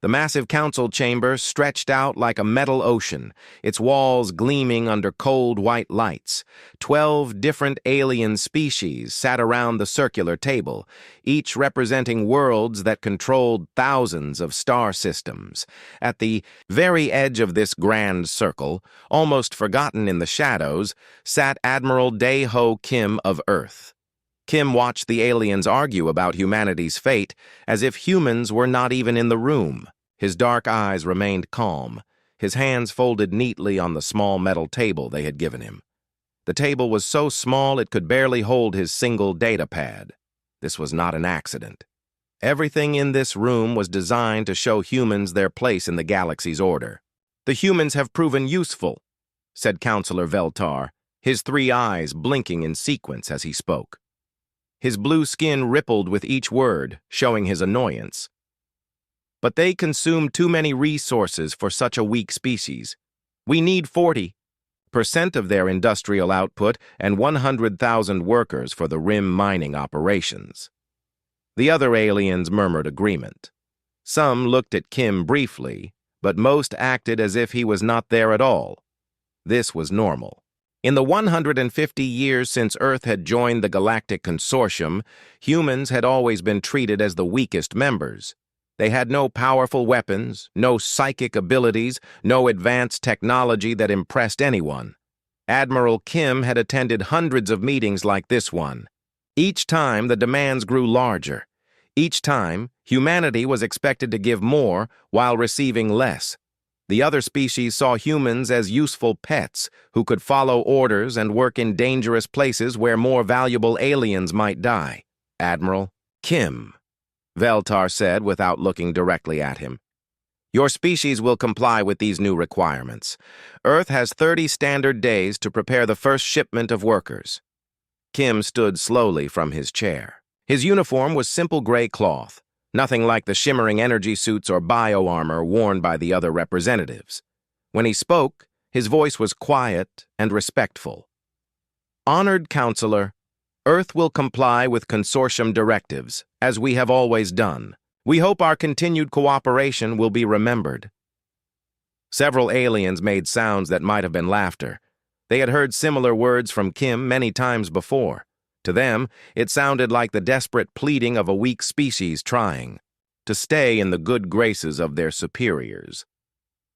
The massive council chamber stretched out like a metal ocean, its walls gleaming under cold white lights. 12 different alien species sat around the circular table, each representing worlds that controlled thousands of star systems. At the very edge of this grand circle, almost forgotten in the shadows, sat Admiral Dae-Ho Kim of Earth. Kim watched the aliens argue about humanity's fate as if humans were not even in the room. His dark eyes remained calm, his hands folded neatly on the small metal table they had given him. The table was so small it could barely hold his single data pad. This was not an accident. Everything in this room was designed to show humans their place in the galaxy's order. "The humans have proven useful," said Counselor Veltar, his 3 eyes blinking in sequence as he spoke. His blue skin rippled with each word, showing his annoyance. "But they consume too many resources for such a weak species. We need 40% of their industrial output and 100,000 workers for the rim mining operations." The other aliens murmured agreement. Some looked at Kim briefly, but most acted as if he was not there at all. This was normal. In the 150 years since Earth had joined the Galactic Consortium, humans had always been treated as the weakest members. They had no powerful weapons, no psychic abilities, no advanced technology that impressed anyone. Admiral Kim had attended hundreds of meetings like this one. Each time, the demands grew larger. Each time, humanity was expected to give more while receiving less. The other species saw humans as useful pets who could follow orders and work in dangerous places where more valuable aliens might die. "Admiral Kim," Veltar said without looking directly at him, "your species will comply with these new requirements. Earth has 30 standard days to prepare the first shipment of workers." Kim stood slowly from his chair. His uniform was simple gray cloth, nothing like the shimmering energy suits or bio-armor worn by the other representatives. When he spoke, his voice was quiet and respectful. "Honored Counselor, Earth will comply with consortium directives, as we have always done. We hope our continued cooperation will be remembered." Several aliens made sounds that might have been laughter. They had heard similar words from Kim many times before. To them, it sounded like the desperate pleading of a weak species trying to stay in the good graces of their superiors.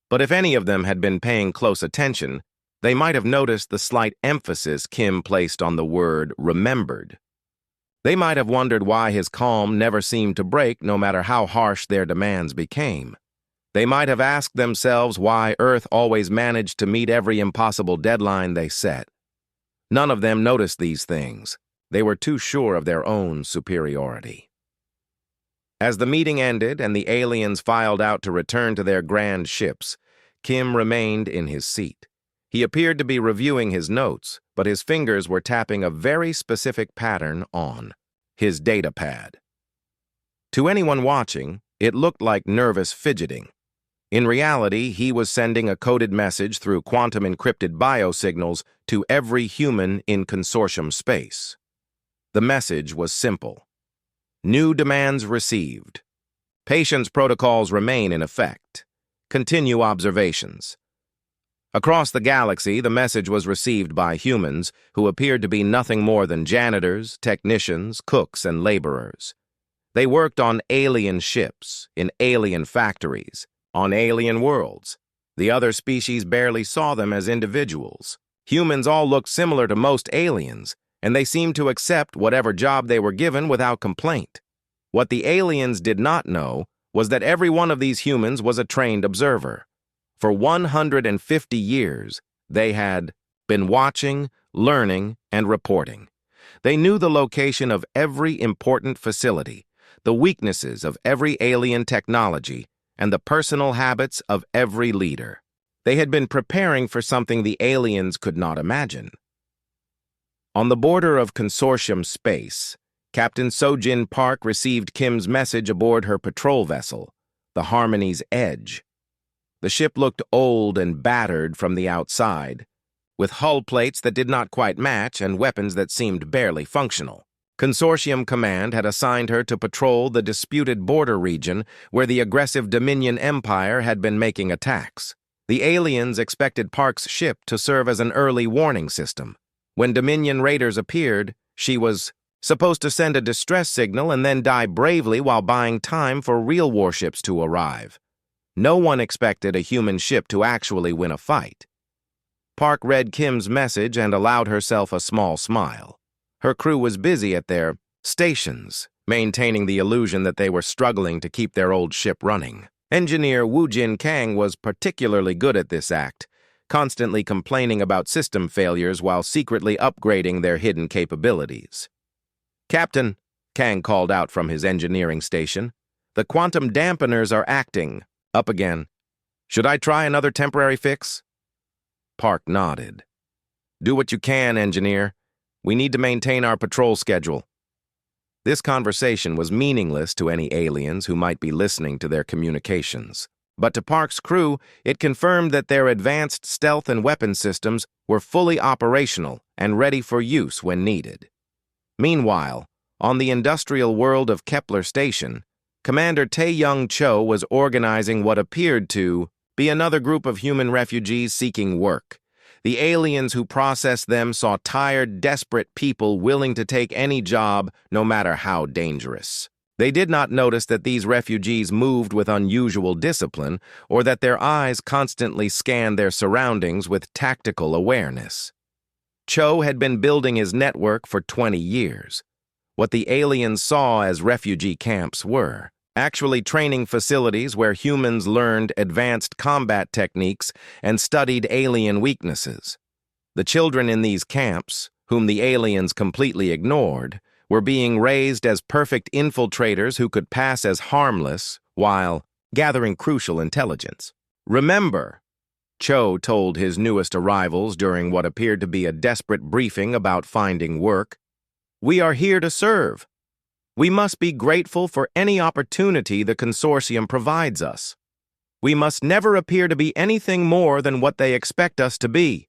But if any of them had been paying close attention, they might have noticed the slight emphasis Kim placed on the word remembered. They might have wondered why his calm never seemed to break no matter how harsh their demands became. They might have asked themselves why Earth always managed to meet every impossible deadline they set. None of them noticed these things. They were too sure of their own superiority. As the meeting ended and the aliens filed out to return to their grand ships, Kim remained in his seat. He appeared to be reviewing his notes, but his fingers were tapping a very specific pattern on his data pad. To anyone watching, it looked like nervous fidgeting. In reality, he was sending a coded message through quantum-encrypted biosignals to every human in consortium space. The message was simple. New demands received. Patience protocols remain in effect. Continue observations. Across the galaxy, the message was received by humans who appeared to be nothing more than janitors, technicians, cooks, and laborers. They worked on alien ships, in alien factories, on alien worlds. The other species barely saw them as individuals. Humans all looked similar to most aliens, and they seemed to accept whatever job they were given without complaint. What the aliens did not know was that every one of these humans was a trained observer. For 150 years, they had been watching, learning, and reporting. They knew the location of every important facility, the weaknesses of every alien technology, and the personal habits of every leader. They had been preparing for something the aliens could not imagine. On the border of consortium space, Captain Sojin Park received Kim's message aboard her patrol vessel, the Harmony's Edge. The ship looked old and battered from the outside, with hull plates that did not quite match and weapons that seemed barely functional. Consortium Command had assigned her to patrol the disputed border region where the aggressive Dominion Empire had been making attacks. The aliens expected Park's ship to serve as an early warning system. When Dominion raiders appeared, she was supposed to send a distress signal and then die bravely while buying time for real warships to arrive. No one expected a human ship to actually win a fight. Park read Kim's message and allowed herself a small smile. Her crew was busy at their stations, maintaining the illusion that they were struggling to keep their old ship running. Engineer Wu Jin Kang was particularly good at this act, constantly complaining about system failures while secretly upgrading their hidden capabilities. "Captain," Kang called out from his engineering station, "the quantum dampeners are acting up again. Should I try another temporary fix?" Park nodded. "Do what you can, engineer. We need to maintain our patrol schedule." This conversation was meaningless to any aliens who might be listening to their communications. But to Park's crew, it confirmed that their advanced stealth and weapon systems were fully operational and ready for use when needed. Meanwhile, on the industrial world of Kepler Station, Commander Tae-Young Cho was organizing what appeared to be another group of human refugees seeking work. The aliens who processed them saw tired, desperate people willing to take any job, no matter how dangerous. They did not notice that these refugees moved with unusual discipline or that their eyes constantly scanned their surroundings with tactical awareness. Cho had been building his network for 20 years. What the aliens saw as refugee camps were actually training facilities where humans learned advanced combat techniques and studied alien weaknesses. The children in these camps, whom the aliens completely ignored, were being raised as perfect infiltrators who could pass as harmless while gathering crucial intelligence. "Remember," Cho told his newest arrivals during what appeared to be a desperate briefing about finding work, "we are here to serve. We must be grateful for any opportunity the consortium provides us. We must never appear to be anything more than what they expect us to be."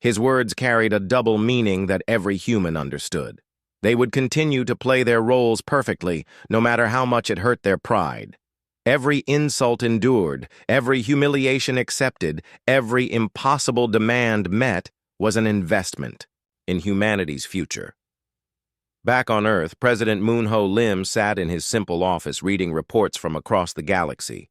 His words carried a double meaning that every human understood. They would continue to play their roles perfectly, no matter how much it hurt their pride. Every insult endured, every humiliation accepted, every impossible demand met was an investment in humanity's future. Back on Earth, President Moon-ho Lim sat in his simple office reading reports from across the galaxy.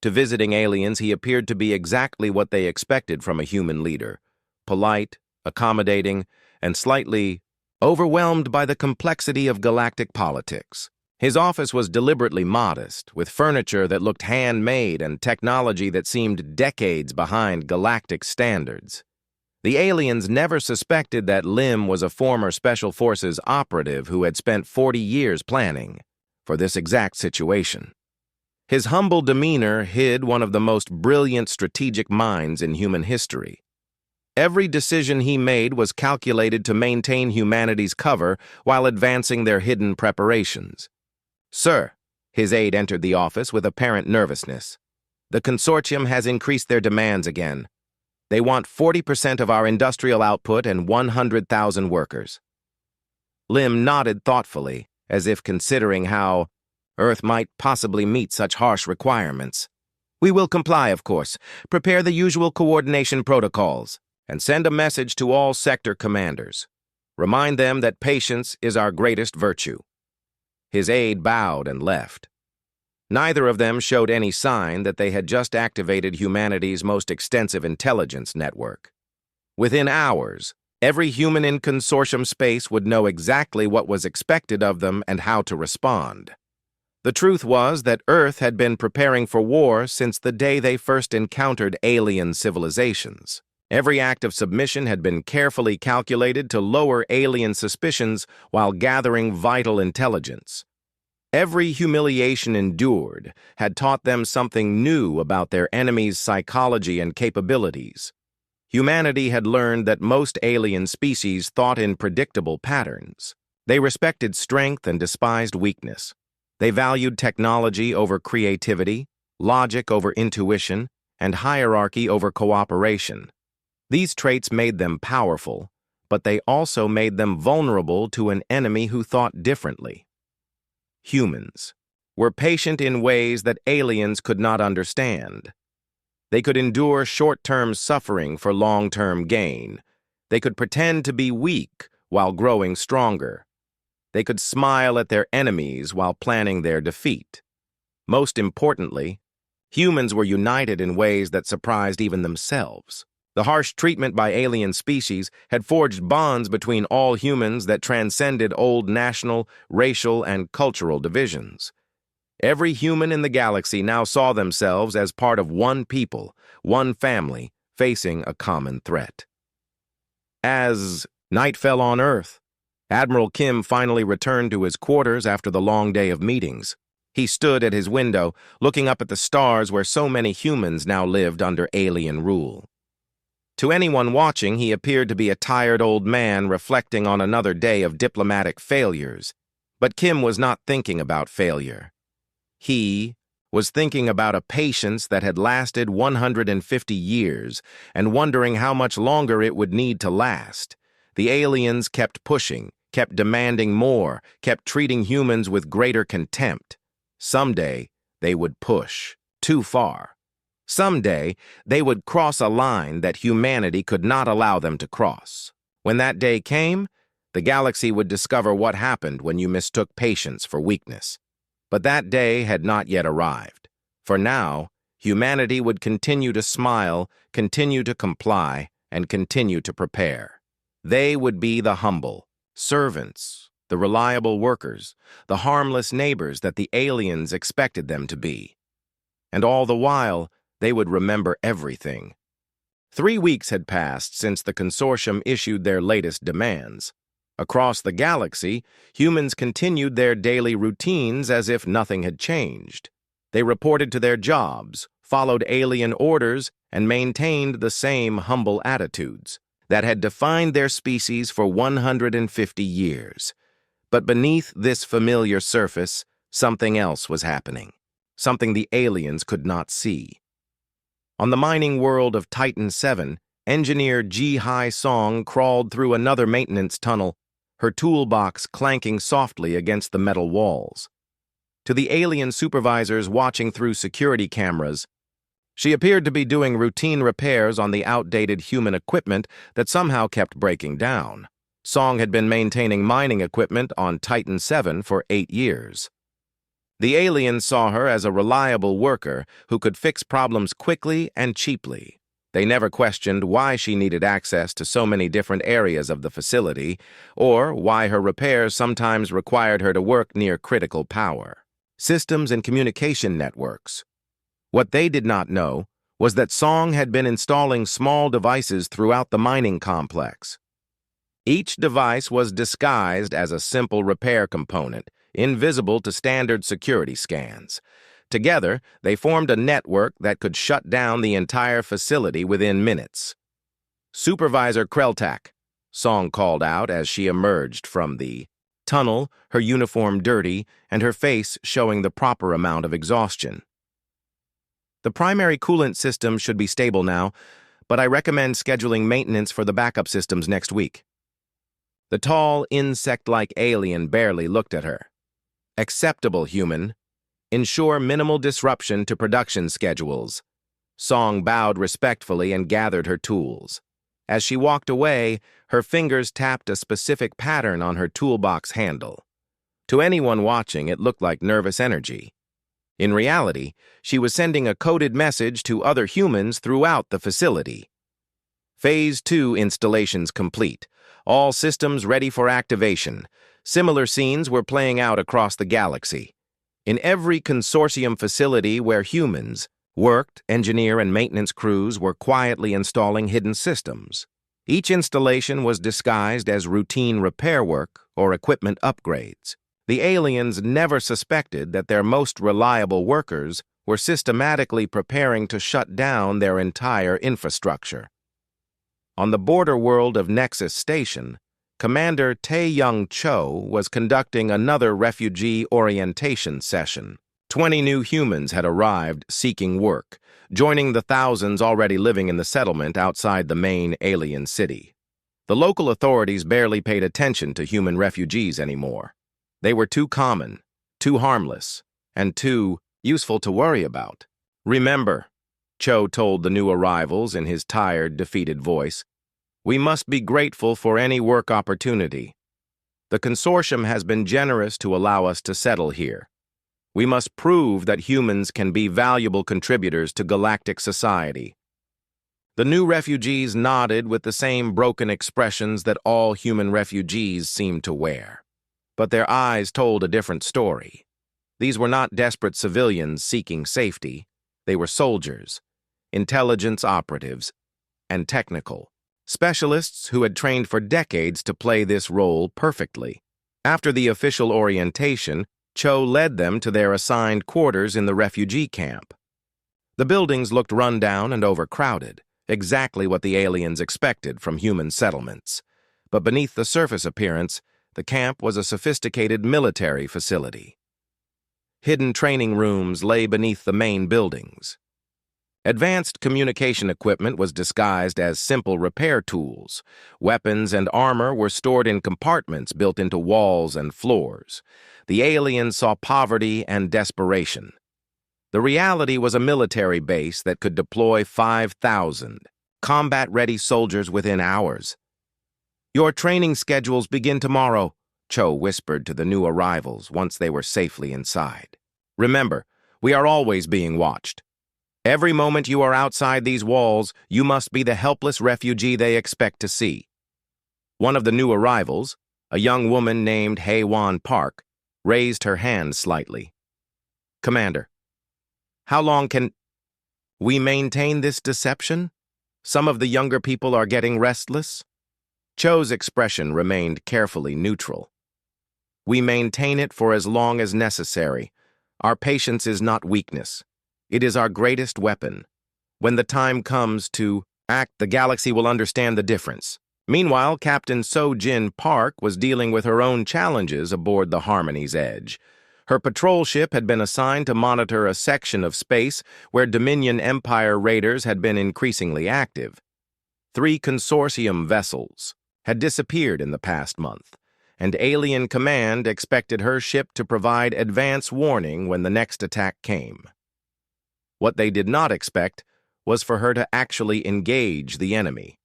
To visiting aliens, he appeared to be exactly what they expected from a human leader: polite, accommodating, and slightly overwhelmed by the complexity of galactic politics. His office was deliberately modest, with furniture that looked handmade and technology that seemed decades behind galactic standards. The aliens never suspected that Lim was a former Special Forces operative who had spent 40 years planning for this exact situation. His humble demeanor hid one of the most brilliant strategic minds in human history. Every decision he made was calculated to maintain humanity's cover while advancing their hidden preparations. "Sir," his aide entered the office with apparent nervousness, "the consortium has increased their demands again. They want 40% of our industrial output and 100,000 workers." Lim nodded thoughtfully, as if considering how Earth might possibly meet such harsh requirements. "We will comply, of course. Prepare the usual coordination protocols, and send a message to all sector commanders. Remind them that patience is our greatest virtue." His aide bowed and left. Neither of them showed any sign that they had just activated humanity's most extensive intelligence network. Within hours, every human in consortium space would know exactly what was expected of them and how to respond. The truth was that Earth had been preparing for war since the day they first encountered alien civilizations. Every act of submission had been carefully calculated to lower alien suspicions while gathering vital intelligence. Every humiliation endured had taught them something new about their enemy's psychology and capabilities. Humanity had learned that most alien species thought in predictable patterns. They respected strength and despised weakness. They valued technology over creativity, logic over intuition, and hierarchy over cooperation. These traits made them powerful, but they also made them vulnerable to an enemy who thought differently. Humans were patient in ways that aliens could not understand. They could endure short-term suffering for long-term gain. They could pretend to be weak while growing stronger. They could smile at their enemies while planning their defeat. Most importantly, humans were united in ways that surprised even themselves. The harsh treatment by alien species had forged bonds between all humans that transcended old national, racial, and cultural divisions. Every human in the galaxy now saw themselves as part of one people, one family, facing a common threat. As night fell on Earth, Admiral Kim finally returned to his quarters after the long day of meetings. He stood at his window, looking up at the stars where so many humans now lived under alien rule. To anyone watching, he appeared to be a tired old man reflecting on another day of diplomatic failures. But Kim was not thinking about failure. He was thinking about a patience that had lasted 150 years and wondering how much longer it would need to last. The aliens kept pushing, kept demanding more, kept treating humans with greater contempt. Someday, they would push too far. Someday, they would cross a line that humanity could not allow them to cross. When that day came, the galaxy would discover what happened when you mistook patience for weakness. But that day had not yet arrived. For now, humanity would continue to smile, continue to comply, and continue to prepare. They would be the humble servants, the reliable workers, the harmless neighbors that the aliens expected them to be. And all the while, they would remember everything. 3 weeks had passed since the consortium issued their latest demands. Across the galaxy, humans continued their daily routines as if nothing had changed. They reported to their jobs, followed alien orders, and maintained the same humble attitudes that had defined their species for 150 years. But beneath this familiar surface, something else was happening, something the aliens could not see. On the mining world of Titan 7, engineer Ji-Hai Song crawled through another maintenance tunnel, her toolbox clanking softly against the metal walls. To the alien supervisors watching through security cameras, she appeared to be doing routine repairs on the outdated human equipment that somehow kept breaking down. Song had been maintaining mining equipment on Titan 7 for 8 years. The aliens saw her as a reliable worker who could fix problems quickly and cheaply. They never questioned why she needed access to so many different areas of the facility, or why her repairs sometimes required her to work near critical power. Systems and communication networks. What they did not know was that Song had been installing small devices throughout the mining complex. Each device was disguised as a simple repair component, invisible to standard security scans. Together, they formed a network that could shut down the entire facility within minutes. "Supervisor Kreltak," Song called out as she emerged from the tunnel, her uniform dirty and her face showing the proper amount of exhaustion. "The primary coolant system should be stable now, but I recommend scheduling maintenance for the backup systems next week." The tall, insect-like alien barely looked at her. "Acceptable, human. Ensure minimal disruption to production schedules." Song bowed respectfully and gathered her tools. As she walked away, her fingers tapped a specific pattern on her toolbox handle. To anyone watching, it looked like nervous energy. In reality, she was sending a coded message to other humans throughout the facility. Phase 2 installations complete. All systems ready for activation. Similar scenes were playing out across the galaxy. In every consortium facility where humans worked, engineer and maintenance crews were quietly installing hidden systems. Each installation was disguised as routine repair work or equipment upgrades. The aliens never suspected that their most reliable workers were systematically preparing to shut down their entire infrastructure. On the border world of Nexus Station, Commander Tae-Young Cho was conducting another refugee orientation session. 20 new humans had arrived seeking work, joining the thousands already living in the settlement outside the main alien city. The local authorities barely paid attention to human refugees anymore. They were too common, too harmless, and too useful to worry about. "Remember," Cho told the new arrivals in his tired, defeated voice, "we must be grateful for any work opportunity. The consortium has been generous to allow us to settle here. We must prove that humans can be valuable contributors to galactic society." The new refugees nodded with the same broken expressions that all human refugees seemed to wear. But their eyes told a different story. These were not desperate civilians seeking safety. They were soldiers, intelligence operatives, and technical specialists who had trained for decades to play this role perfectly. After the official orientation, Cho led them to their assigned quarters in the refugee camp. The buildings looked run down and overcrowded, exactly what the aliens expected from human settlements. But beneath the surface appearance, the camp was a sophisticated military facility. Hidden training rooms lay beneath the main buildings. Advanced communication equipment was disguised as simple repair tools. Weapons and armor were stored in compartments built into walls and floors. The aliens saw poverty and desperation. The reality was a military base that could deploy 5,000 combat-ready soldiers within hours. "Your training schedules begin tomorrow," Cho whispered to the new arrivals once they were safely inside. "Remember, we are always being watched. Every moment you are outside these walls, you must be the helpless refugee they expect to see." One of the new arrivals, a young woman named Hae-Won Park, raised her hand slightly. "Commander, how long can we maintain this deception? Some of the younger people are getting restless." Cho's expression remained carefully neutral. "We maintain it for as long as necessary. Our patience is not weakness. It is our greatest weapon. When the time comes to act, the galaxy will understand the difference." Meanwhile, Captain So-Jin Park was dealing with her own challenges aboard the Harmony's Edge. Her patrol ship had been assigned to monitor a section of space where Dominion Empire raiders had been increasingly active. 3 consortium vessels had disappeared in the past month, and Alien Command expected her ship to provide advance warning when the next attack came. What they did not expect was for her to actually engage the enemy.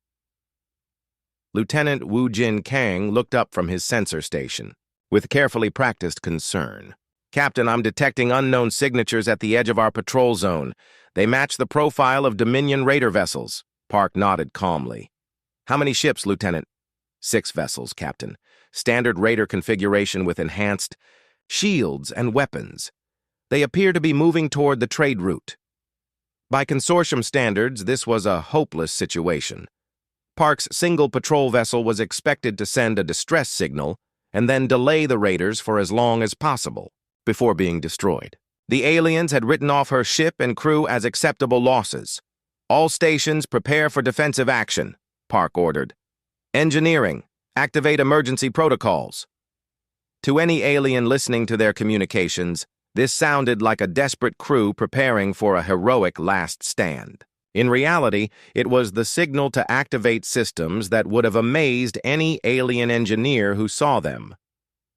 Lieutenant Wu Jin Kang looked up from his sensor station with carefully practiced concern. "Captain, I'm detecting unknown signatures at the edge of our patrol zone. They match the profile of Dominion raider vessels." Park nodded calmly. "How many ships, Lieutenant?" 6 vessels, Captain. Standard raider configuration with enhanced shields and weapons. They appear to be moving toward the trade route. By consortium standards, this was a hopeless situation. Park's single patrol vessel was expected to send a distress signal and then delay the raiders for as long as possible before being destroyed. The aliens had written off her ship and crew as acceptable losses. "All stations prepare for defensive action," Park ordered. "Engineering, activate emergency protocols." To any alien listening to their communications, this sounded like a desperate crew preparing for a heroic last stand. In reality, it was the signal to activate systems that would have amazed any alien engineer who saw them.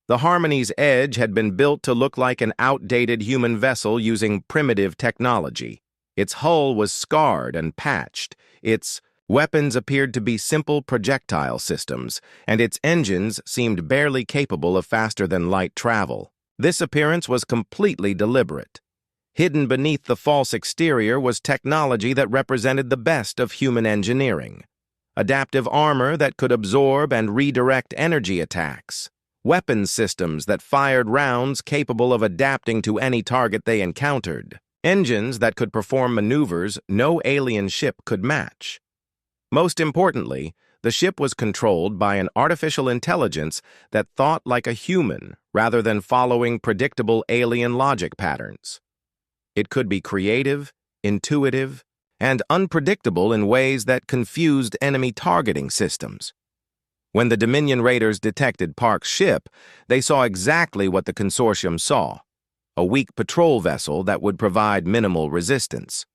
The Harmony's Edge had been built to look like an outdated human vessel using primitive technology. Its hull was scarred and patched. Its weapons appeared to be simple projectile systems, and its engines seemed barely capable of faster-than-light travel. This appearance was completely deliberate. Hidden beneath the false exterior was technology that represented the best of human engineering. Adaptive armor that could absorb and redirect energy attacks. Weapons systems that fired rounds capable of adapting to any target they encountered. Engines that could perform maneuvers no alien ship could match. Most importantly, the ship was controlled by an artificial intelligence that thought like a human rather than following predictable alien logic patterns. It could be creative, intuitive, and unpredictable in ways that confused enemy targeting systems. When the Dominion raiders detected Park's ship, they saw exactly what the consortium saw: a weak patrol vessel that would provide minimal resistance.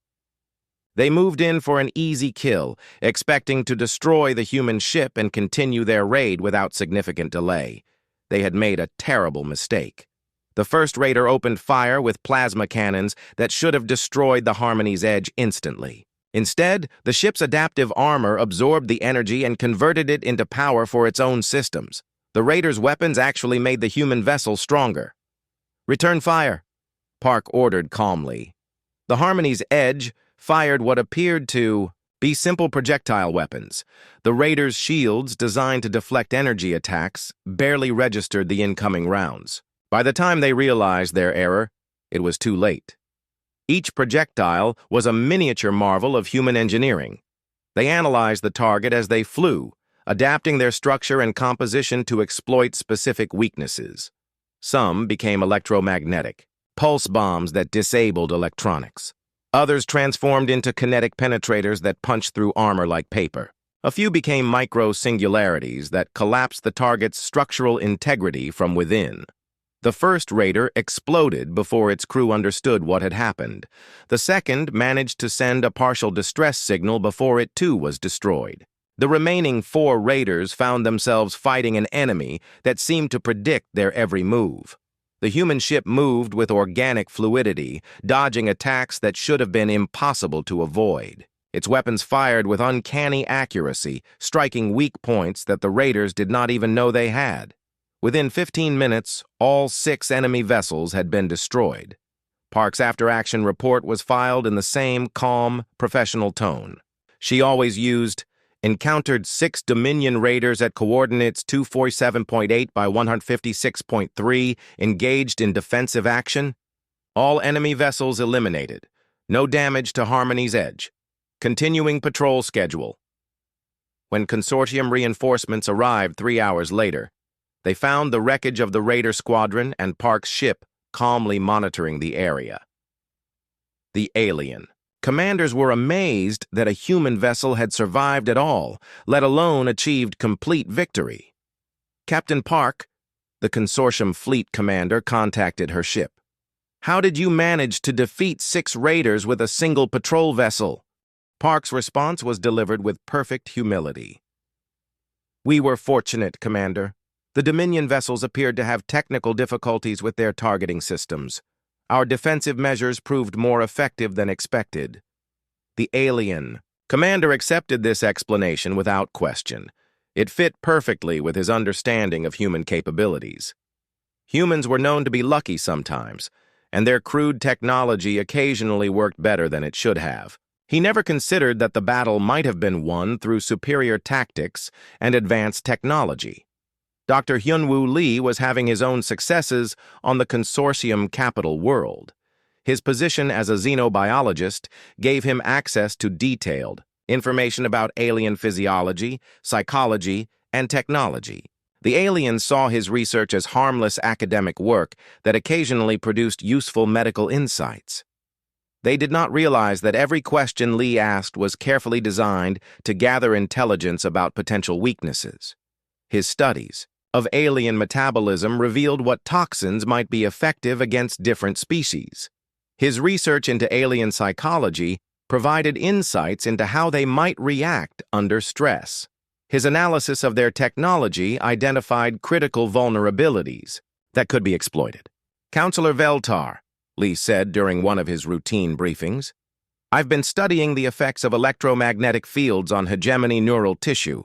They moved in for an easy kill, expecting to destroy the human ship and continue their raid without significant delay. They had made a terrible mistake. The first raider opened fire with plasma cannons that should have destroyed the Harmony's Edge instantly. Instead, the ship's adaptive armor absorbed the energy and converted it into power for its own systems. The raiders' weapons actually made the human vessel stronger. "Return fire," Park ordered calmly. The Harmony's Edge fired what appeared to be simple projectile weapons. The raiders' shields, designed to deflect energy attacks, barely registered the incoming rounds. By the time they realized their error, it was too late. Each projectile was a miniature marvel of human engineering. They analyzed the target as they flew, adapting their structure and composition to exploit specific weaknesses. Some became electromagnetic, pulse bombs that disabled electronics. Others transformed into kinetic penetrators that punched through armor like paper. A few became micro-singularities that collapsed the target's structural integrity from within. The first raider exploded before its crew understood what had happened. The second managed to send a partial distress signal before it too was destroyed. The remaining 4 raiders found themselves fighting an enemy that seemed to predict their every move. The human ship moved with organic fluidity, dodging attacks that should have been impossible to avoid. Its weapons fired with uncanny accuracy, striking weak points that the raiders did not even know they had. Within 15 minutes, all 6 enemy vessels had been destroyed. Park's after-action report was filed in the same calm, professional tone. She always used, "Encountered 6 Dominion raiders at coordinates 247.8 by 156.3, engaged in defensive action. All enemy vessels eliminated. No damage to Harmony's Edge. Continuing patrol schedule." When consortium reinforcements arrived 3 hours later, they found the wreckage of the raider squadron and Park's ship calmly monitoring the area. The alien. Commanders were amazed that a human vessel had survived at all, let alone achieved complete victory. Captain Park, the consortium fleet commander, contacted her ship. "How did you manage to defeat 6 raiders with a single patrol vessel?" Park's response was delivered with perfect humility. "We were fortunate, Commander. The Dominion vessels appeared to have technical difficulties with their targeting systems. Our defensive measures proved more effective than expected." The alien. Commander accepted this explanation without question. It fit perfectly with his understanding of human capabilities. Humans were known to be lucky sometimes, and their crude technology occasionally worked better than it should have. He never considered that the battle might have been won through superior tactics and advanced technology. Dr. Hyunwoo Lee was having his own successes on the consortium capital world. His position as a xenobiologist gave him access to detailed information about alien physiology, psychology, and technology. The aliens saw his research as harmless academic work that occasionally produced useful medical insights. They did not realize that every question Lee asked was carefully designed to gather intelligence about potential weaknesses. His studies of alien metabolism revealed what toxins might be effective against different species. His research into alien psychology provided insights into how they might react under stress. His analysis of their technology identified critical vulnerabilities that could be exploited. "Counselor Veltar," Lee said during one of his routine briefings, "I've been studying the effects of electromagnetic fields on hegemony neural tissue.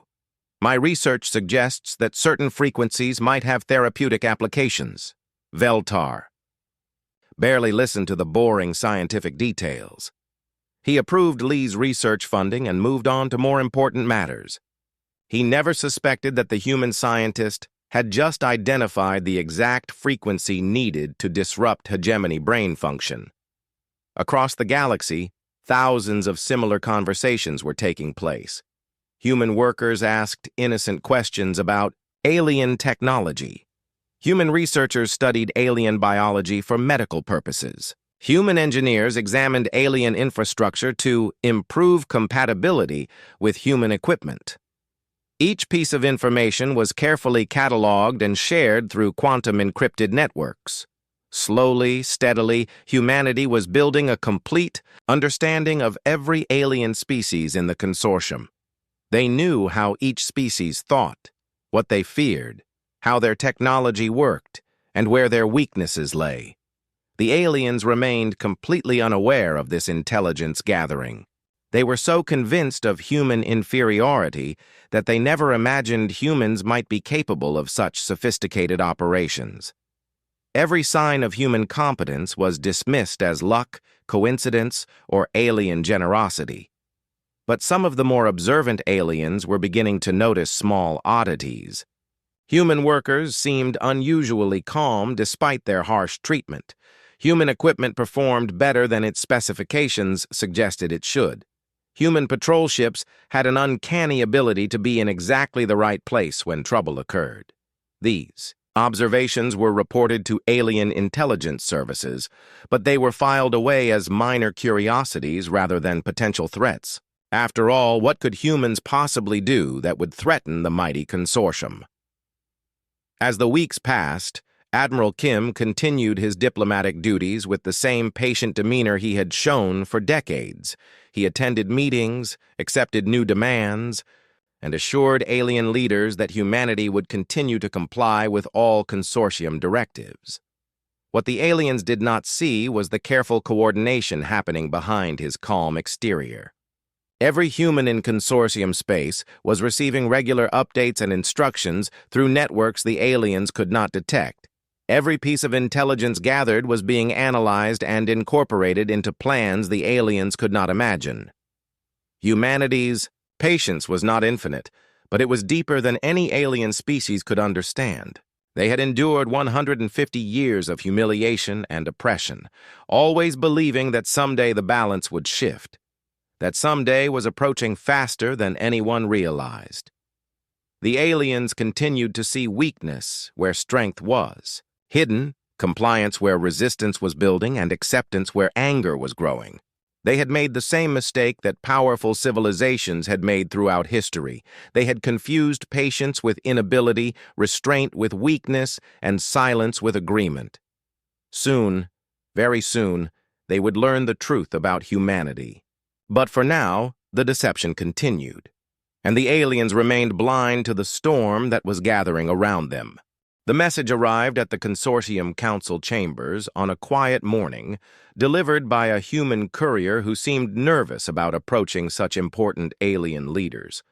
My research suggests that certain frequencies might have therapeutic applications." Veltar barely listened to the boring scientific details. He approved Lee's research funding and moved on to more important matters. He never suspected that the human scientist had just identified the exact frequency needed to disrupt hegemony brain function. Across the galaxy, thousands of similar conversations were taking place. Human workers asked innocent questions about alien technology. Human researchers studied alien biology for medical purposes. Human engineers examined alien infrastructure to improve compatibility with human equipment. Each piece of information was carefully cataloged and shared through quantum encrypted networks. Slowly, steadily, humanity was building a complete understanding of every alien species in the consortium. They knew how each species thought, what they feared, how their technology worked, and where their weaknesses lay. The aliens remained completely unaware of this intelligence gathering. They were so convinced of human inferiority that they never imagined humans might be capable of such sophisticated operations. Every sign of human competence was dismissed as luck, coincidence, or alien generosity. But some of the more observant aliens were beginning to notice small oddities. Human workers seemed unusually calm despite their harsh treatment. Human equipment performed better than its specifications suggested it should. Human patrol ships had an uncanny ability to be in exactly the right place when trouble occurred. These observations were reported to alien intelligence services, but they were filed away as minor curiosities rather than potential threats. After all, what could humans possibly do that would threaten the mighty consortium? As the weeks passed, Admiral Kim continued his diplomatic duties with the same patient demeanor he had shown for decades. He attended meetings, accepted new demands, and assured alien leaders that humanity would continue to comply with all consortium directives. What the aliens did not see was the careful coordination happening behind his calm exterior. Every human in consortium space was receiving regular updates and instructions through networks the aliens could not detect. Every piece of intelligence gathered was being analyzed and incorporated into plans the aliens could not imagine. Humanity's patience was not infinite, but it was deeper than any alien species could understand. They had endured 150 years of humiliation and oppression, always believing that someday the balance would shift. That someday was approaching faster than anyone realized. The aliens continued to see weakness where strength was, hidden compliance where resistance was building, and acceptance where anger was growing. They had made the same mistake that powerful civilizations had made throughout history. They had confused patience with inability, restraint with weakness, and silence with agreement. Soon, very soon, they would learn the truth about humanity. But for now, the deception continued, and the aliens remained blind to the storm that was gathering around them. The message arrived at the Consortium Council chambers on a quiet morning, delivered by a human courier who seemed nervous about approaching such important alien leaders.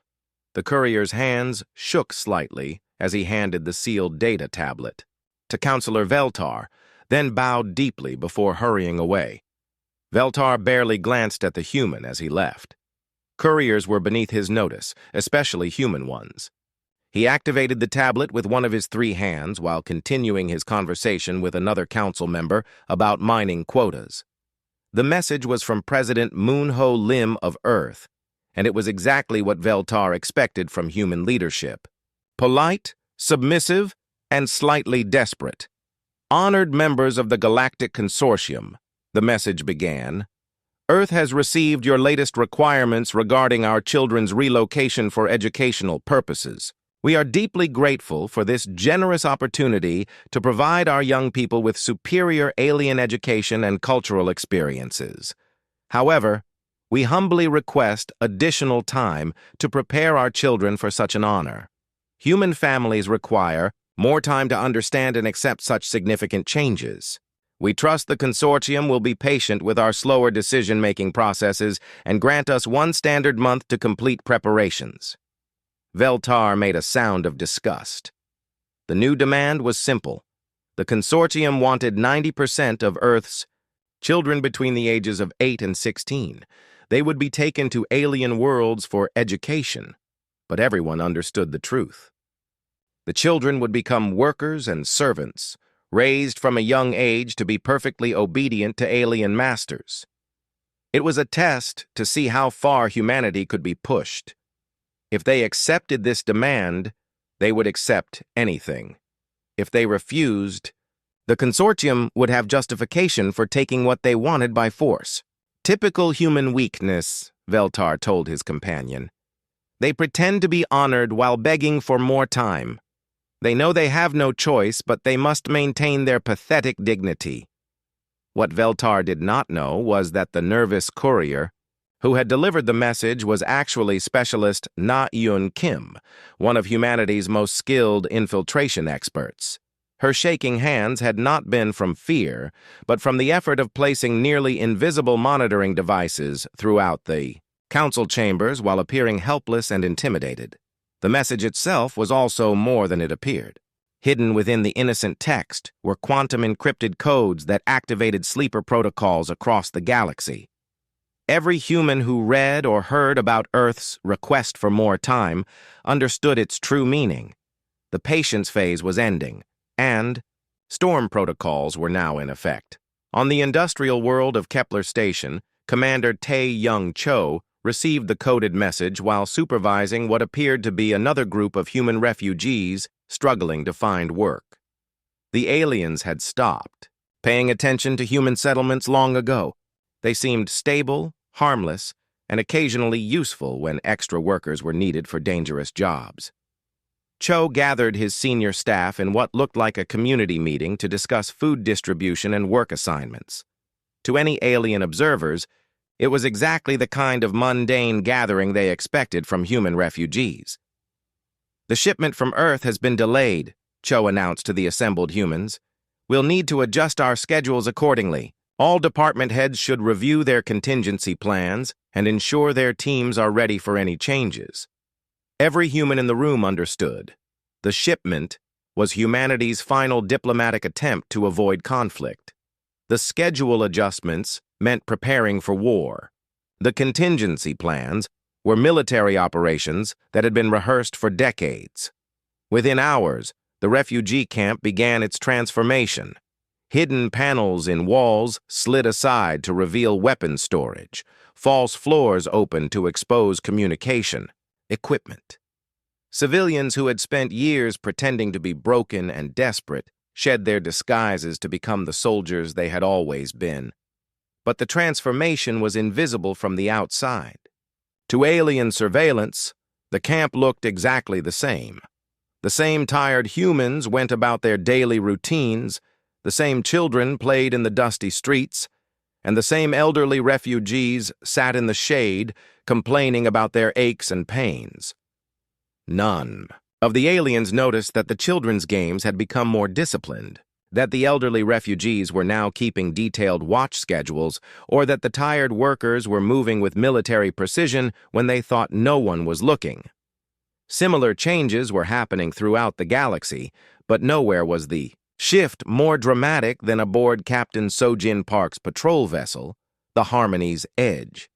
The courier's hands shook slightly as he handed the sealed data tablet to Counselor Veltar, then bowed deeply before hurrying away. Veltar barely glanced at the human as he left. Couriers were beneath his notice, especially human ones. He activated the tablet with one of his 3 hands while continuing his conversation with another council member about mining quotas. The message was from President Moon-Ho Lim of Earth, and it was exactly what Veltar expected from human leadership. Polite, submissive, and slightly desperate. Honored members of the Galactic Consortium, the message began, Earth has received your latest requirements regarding our children's relocation for educational purposes. We are deeply grateful for this generous opportunity to provide our young people with superior alien education and cultural experiences. However, we humbly request additional time to prepare our children for such an honor. Human families require more time to understand and accept such significant changes. We trust the consortium will be patient with our slower decision-making processes and grant us 1 standard month to complete preparations. Veltar made a sound of disgust. The new demand was simple. The consortium wanted 90% of Earth's children between the ages of 8 and 16. They would be taken to alien worlds for education, but everyone understood the truth. The children would become workers and servants, raised from a young age to be perfectly obedient to alien masters. It was a test to see how far humanity could be pushed. If they accepted this demand, they would accept anything. If they refused, the consortium would have justification for taking what they wanted by force. Typical human weakness, Veltar told his companion. They pretend to be honored while begging for more time. They know they have no choice, but they must maintain their pathetic dignity. What Veltar did not know was that the nervous courier who had delivered the message was actually Specialist Na Yun Kim, one of humanity's most skilled infiltration experts. Her shaking hands had not been from fear, but from the effort of placing nearly invisible monitoring devices throughout the council chambers while appearing helpless and intimidated. The message itself was also more than it appeared. Hidden within the innocent text were quantum-encrypted codes that activated sleeper protocols across the galaxy. Every human who read or heard about Earth's request for more time understood its true meaning. The patience phase was ending, and storm protocols were now in effect. On the industrial world of Kepler Station, Commander Tae-Young Cho received the coded message while supervising what appeared to be another group of human refugees struggling to find work. The aliens had stopped paying attention to human settlements long ago. They seemed stable, harmless, and occasionally useful when extra workers were needed for dangerous jobs. Cho gathered his senior staff in what looked like a community meeting to discuss food distribution and work assignments. To any alien observers, it was exactly the kind of mundane gathering they expected from human refugees. "The shipment from Earth has been delayed," Cho announced to the assembled humans. "We'll need to adjust our schedules accordingly. All department heads should review their contingency plans and ensure their teams are ready for any changes." Every human in the room understood. The shipment was humanity's final diplomatic attempt to avoid conflict. The schedule adjustments meant preparing for war. The contingency plans were military operations that had been rehearsed for decades. Within hours, the refugee camp began its transformation. Hidden panels in walls slid aside to reveal weapon storage. False floors opened to expose communication equipment. Civilians who had spent years pretending to be broken and desperate shed their disguises to become the soldiers they had always been. But the transformation was invisible from the outside. To alien surveillance, the camp looked exactly the same. The same tired humans went about their daily routines, the same children played in the dusty streets, and the same elderly refugees sat in the shade, complaining about their aches and pains. None of the aliens noticed that the children's games had become more disciplined, that the elderly refugees were now keeping detailed watch schedules, or that the tired workers were moving with military precision when they thought no one was looking. Similar changes were happening throughout the galaxy, but nowhere was the shift more dramatic than aboard Captain Sojin Park's patrol vessel, the Harmony's Edge.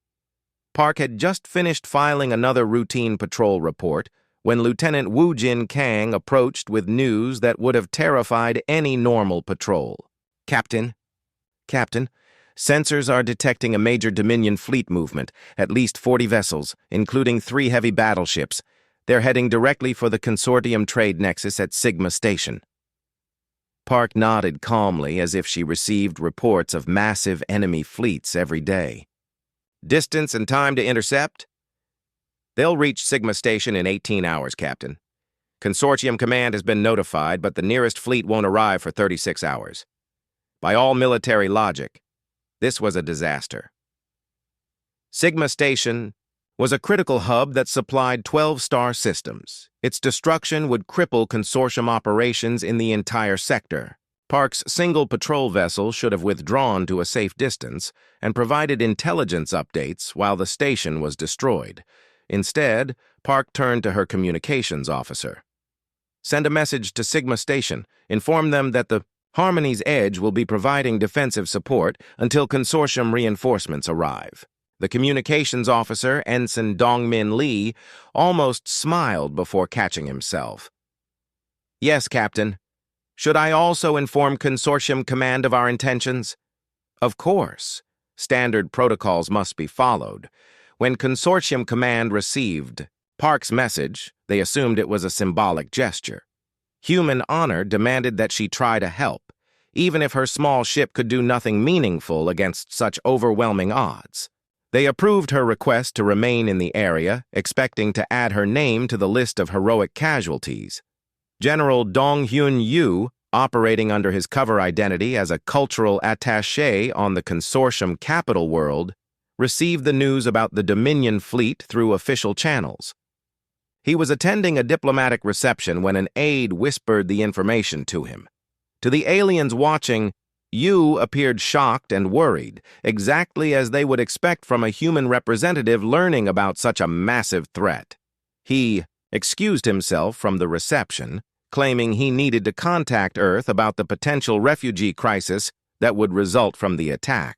Park had just finished filing another routine patrol report when Lieutenant Woo Jin Kang approached with news that would have terrified any normal patrol. Captain, sensors are detecting a major Dominion fleet movement, at least 40 vessels, including 3 heavy battleships. They're heading directly for the Consortium Trade Nexus at Sigma Station." Park nodded calmly as if she received reports of massive enemy fleets every day. "Distance and time to intercept?" "They'll reach Sigma Station in 18 hours, Captain. Consortium Command has been notified, but the nearest fleet won't arrive for 36 hours. By all military logic, this was a disaster." Sigma Station was a critical hub that supplied 12 star systems. Its destruction would cripple Consortium operations in the entire sector. Park's single patrol vessel should have withdrawn to a safe distance and provided intelligence updates while the station was destroyed. Instead, Park turned to her communications officer. "Send a message to Sigma Station. Inform them that the Harmony's Edge will be providing defensive support until Consortium reinforcements arrive." The communications officer, Ensign Dongmin Lee, almost smiled before catching himself. "Yes, Captain. Should I also inform Consortium Command of our intentions?" "Of course. Standard protocols must be followed." When Consortium Command received Park's message, they assumed it was a symbolic gesture. Human honor demanded that she try to help, even if her small ship could do nothing meaningful against such overwhelming odds. They approved her request to remain in the area, expecting to add her name to the list of heroic casualties. General Dong-Hyun Yu, operating under his cover identity as a cultural attaché on the consortium capital world, received the news about the Dominion fleet through official channels. He was attending a diplomatic reception when an aide whispered the information to him. To the aliens watching, Yu appeared shocked and worried, exactly as they would expect from a human representative learning about such a massive threat. He excused himself from the reception, claiming he needed to contact Earth about the potential refugee crisis that would result from the attack.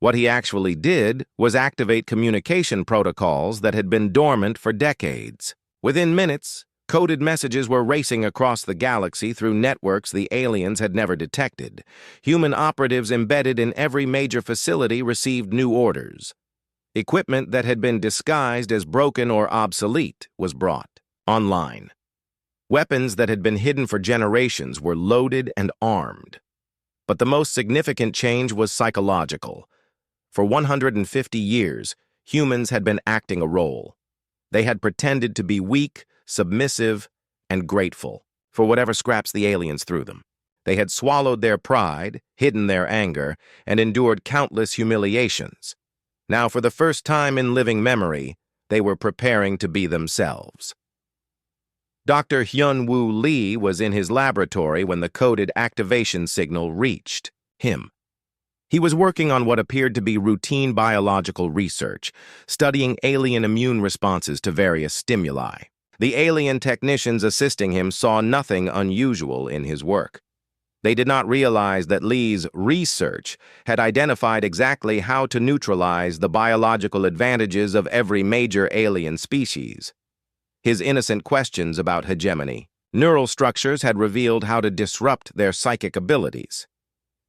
What he actually did was activate communication protocols that had been dormant for decades. Within minutes, coded messages were racing across the galaxy through networks the aliens had never detected. Human operatives embedded in every major facility received new orders. Equipment that had been disguised as broken or obsolete was brought online. Weapons that had been hidden for generations were loaded and armed. But the most significant change was psychological. For 150 years, humans had been acting a role. They had pretended to be weak, submissive, and grateful for whatever scraps the aliens threw them. They had swallowed their pride, hidden their anger, and endured countless humiliations. Now, for the first time in living memory, they were preparing to be themselves. Dr. Hyun-Woo Lee was in his laboratory when the coded activation signal reached him. He was working on what appeared to be routine biological research, studying alien immune responses to various stimuli. The alien technicians assisting him saw nothing unusual in his work. They did not realize that Lee's research had identified exactly how to neutralize the biological advantages of every major alien species. His innocent questions about hegemony, neural structures had revealed how to disrupt their psychic abilities.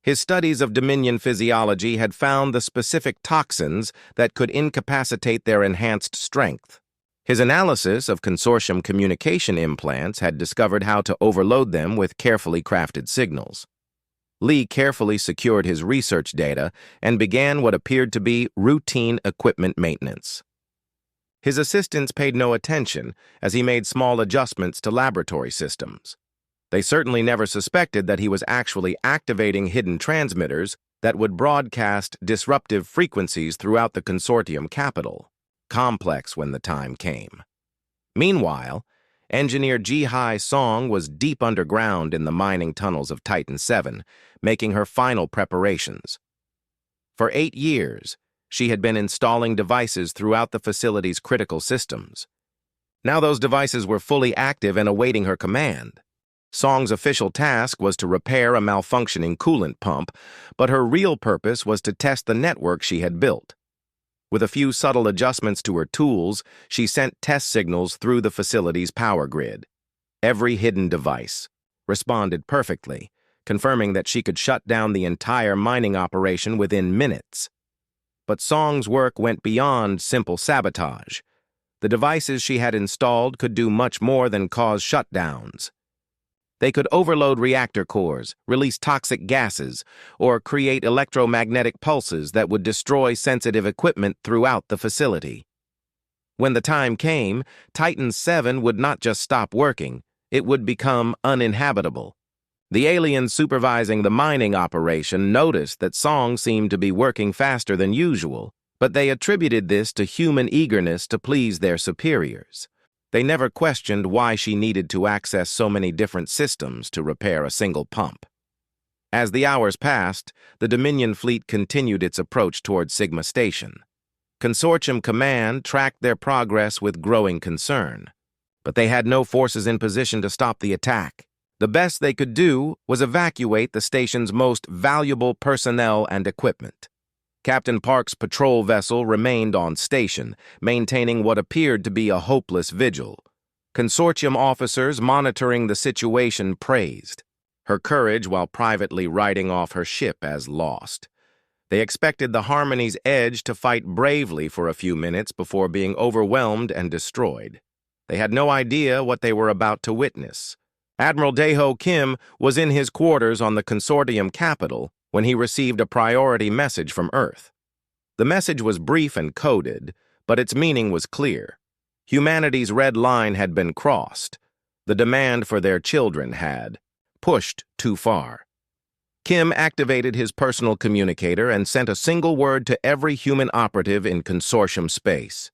His studies of Dominion physiology had found the specific toxins that could incapacitate their enhanced strength. His analysis of consortium communication implants had discovered how to overload them with carefully crafted signals. Lee carefully secured his research data and began what appeared to be routine equipment maintenance. His assistants paid no attention as he made small adjustments to laboratory systems. They certainly never suspected that he was actually activating hidden transmitters that would broadcast disruptive frequencies throughout the consortium capital, complex when the time came. Meanwhile, engineer Ji-Hai Song was deep underground in the mining tunnels of Titan 7, making her final preparations. For 8 years, she had been installing devices throughout the facility's critical systems. Now those devices were fully active and awaiting her command. Song's official task was to repair a malfunctioning coolant pump, but her real purpose was to test the network she had built. With a few subtle adjustments to her tools, she sent test signals through the facility's power grid. Every hidden device responded perfectly, confirming that she could shut down the entire mining operation within minutes. But Song's work went beyond simple sabotage. The devices she had installed could do much more than cause shutdowns. They could overload reactor cores, release toxic gases, or create electromagnetic pulses that would destroy sensitive equipment throughout the facility. When the time came, Titan 7 would not just stop working, it would become uninhabitable. The aliens supervising the mining operation noticed that Song seemed to be working faster than usual, but they attributed this to human eagerness to please their superiors. They never questioned why she needed to access so many different systems to repair a single pump. As the hours passed, the Dominion fleet continued its approach toward Sigma Station. Consortium Command tracked their progress with growing concern, but they had no forces in position to stop the attack. The best they could do was evacuate the station's most valuable personnel and equipment. Captain Park's patrol vessel remained on station, maintaining what appeared to be a hopeless vigil. Consortium officers monitoring the situation praised her courage while privately writing off her ship as lost. They expected the Harmony's Edge to fight bravely for a few minutes before being overwhelmed and destroyed. They had no idea what they were about to witness. Admiral Daeho Kim was in his quarters on the consortium capital when he received a priority message from Earth. The message was brief and coded, but its meaning was clear. Humanity's red line had been crossed. The demand for their children had pushed too far. Kim activated his personal communicator and sent a single word to every human operative in consortium space.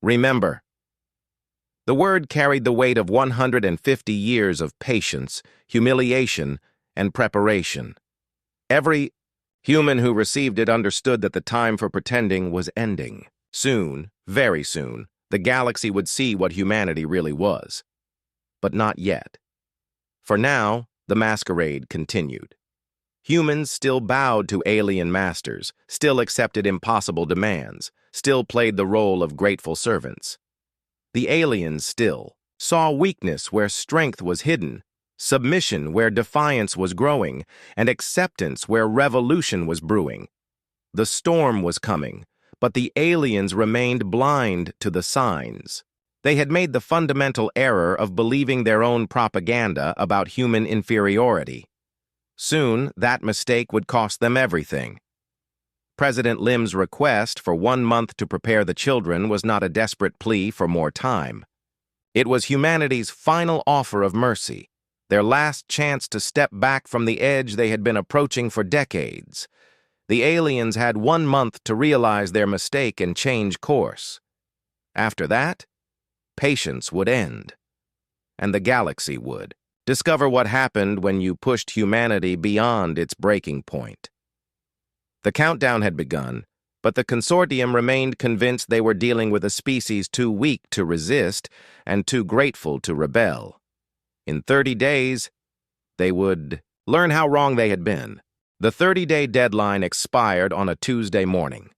Remember. The word carried the weight of 150 years of patience, humiliation, and preparation. Every human who received it understood that the time for pretending was ending. Soon, very soon, the galaxy would see what humanity really was. But not yet. For now, the masquerade continued. Humans still bowed to alien masters, still accepted impossible demands, still played the role of grateful servants. The aliens still saw weakness where strength was hidden, submission where defiance was growing, and acceptance where revolution was brewing. The storm was coming, but the aliens remained blind to the signs. They had made the fundamental error of believing their own propaganda about human inferiority. Soon, that mistake would cost them everything. President Lim's request for 1 month to prepare the children was not a desperate plea for more time. It was humanity's final offer of mercy, their last chance to step back from the edge they had been approaching for decades. The aliens had 1 month to realize their mistake and change course. After that, patience would end, and the galaxy would discover what happened when you pushed humanity beyond its breaking point. The countdown had begun, but the consortium remained convinced they were dealing with a species too weak to resist and too grateful to rebel. In 30 days, they would learn how wrong they had been. The 30-day deadline expired on a Tuesday morning,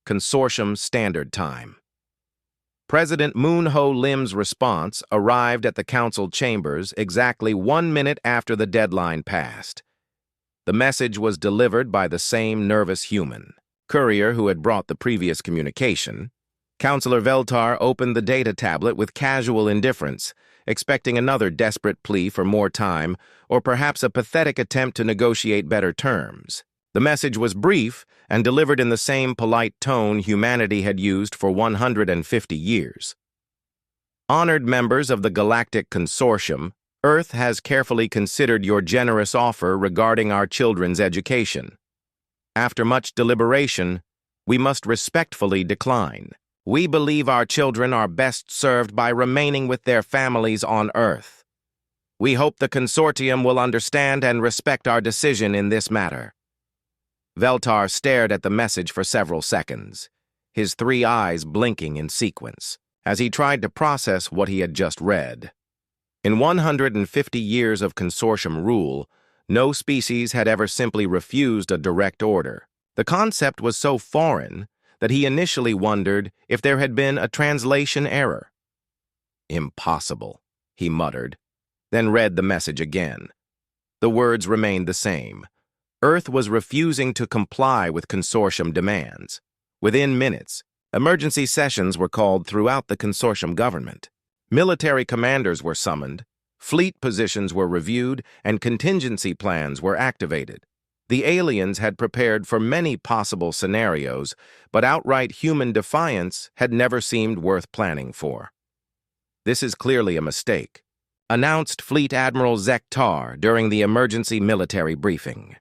Consortium Standard Time. President Moon Ho Lim's response arrived at the council chambers exactly 1 minute after the deadline passed. The message was delivered by the same nervous human courier who had brought the previous communication. Councillor Veltar opened the data tablet with casual indifference, expecting another desperate plea for more time or perhaps a pathetic attempt to negotiate better terms. The message was brief and delivered in the same polite tone humanity had used for 150 years. Honored members of the Galactic Consortium, Earth has carefully considered your generous offer regarding our children's education. After much deliberation, we must respectfully decline. We believe our children are best served by remaining with their families on Earth. We hope the consortium will understand and respect our decision in this matter. Veltar stared at the message for several seconds, his 3 eyes blinking in sequence, as he tried to process what he had just read. In 150 years of consortium rule, no species had ever simply refused a direct order. The concept was so foreign that he initially wondered if there had been a translation error. Impossible, he muttered, then read the message again. The words remained the same. Earth was refusing to comply with consortium demands. Within minutes, emergency sessions were called throughout the consortium government. Military commanders were summoned, fleet positions were reviewed, and contingency plans were activated. The aliens had prepared for many possible scenarios, but outright human defiance had never seemed worth planning for. This is clearly a mistake, announced Fleet Admiral Zektar during the emergency military briefing.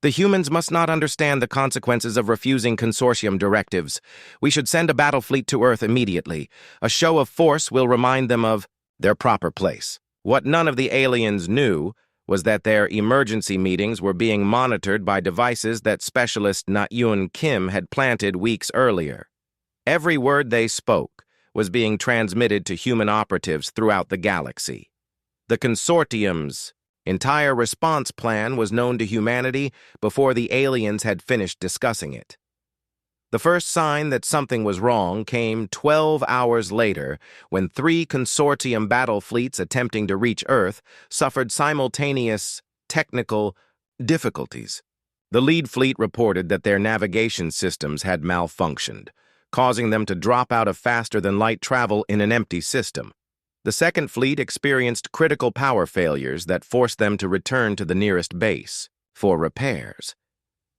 The humans must not understand the consequences of refusing consortium directives. We should send a battle fleet to Earth immediately. A show of force will remind them of their proper place. What none of the aliens knew was that their emergency meetings were being monitored by devices that specialist Na-Yun Kim had planted weeks earlier. Every word they spoke was being transmitted to human operatives throughout the galaxy. The consortium's entire response plan was known to humanity before the aliens had finished discussing it. The first sign that something was wrong came 12 hours later when 3 consortium battle fleets attempting to reach Earth suffered simultaneous technical difficulties. The lead fleet reported that their navigation systems had malfunctioned, causing them to drop out of faster-than-light travel in an empty system. The second fleet experienced critical power failures that forced them to return to the nearest base for repairs.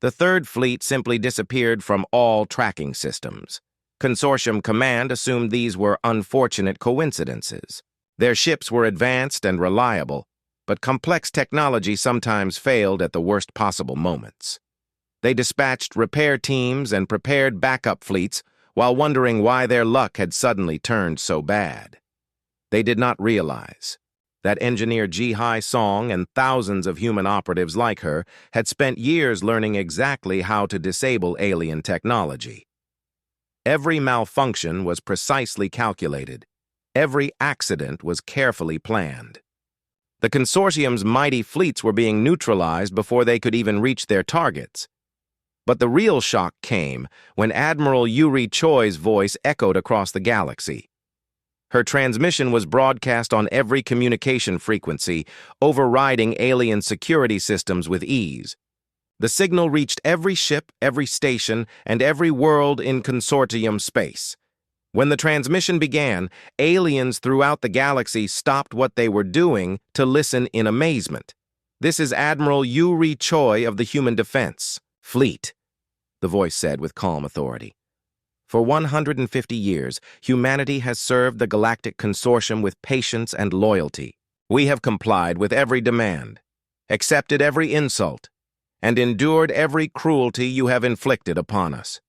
The third fleet simply disappeared from all tracking systems. Consortium Command assumed these were unfortunate coincidences. Their ships were advanced and reliable, but complex technology sometimes failed at the worst possible moments. They dispatched repair teams and prepared backup fleets while wondering why their luck had suddenly turned so bad. They did not realize that engineer Ji-Hai Song and thousands of human operatives like her had spent years learning exactly how to disable alien technology. Every malfunction was precisely calculated. Every accident was carefully planned. The consortium's mighty fleets were being neutralized before they could even reach their targets. But the real shock came when Admiral Yuri Choi's voice echoed across the galaxy. Her transmission was broadcast on every communication frequency, overriding alien security systems with ease. The signal reached every ship, every station, and every world in consortium space. When the transmission began, aliens throughout the galaxy stopped what they were doing to listen in amazement. "This is Admiral Yuri Choi of the Human Defense Fleet," the voice said with calm authority. "For 150 years, humanity has served the Galactic Consortium with patience and loyalty. We have complied with every demand, accepted every insult, and endured every cruelty you have inflicted upon us.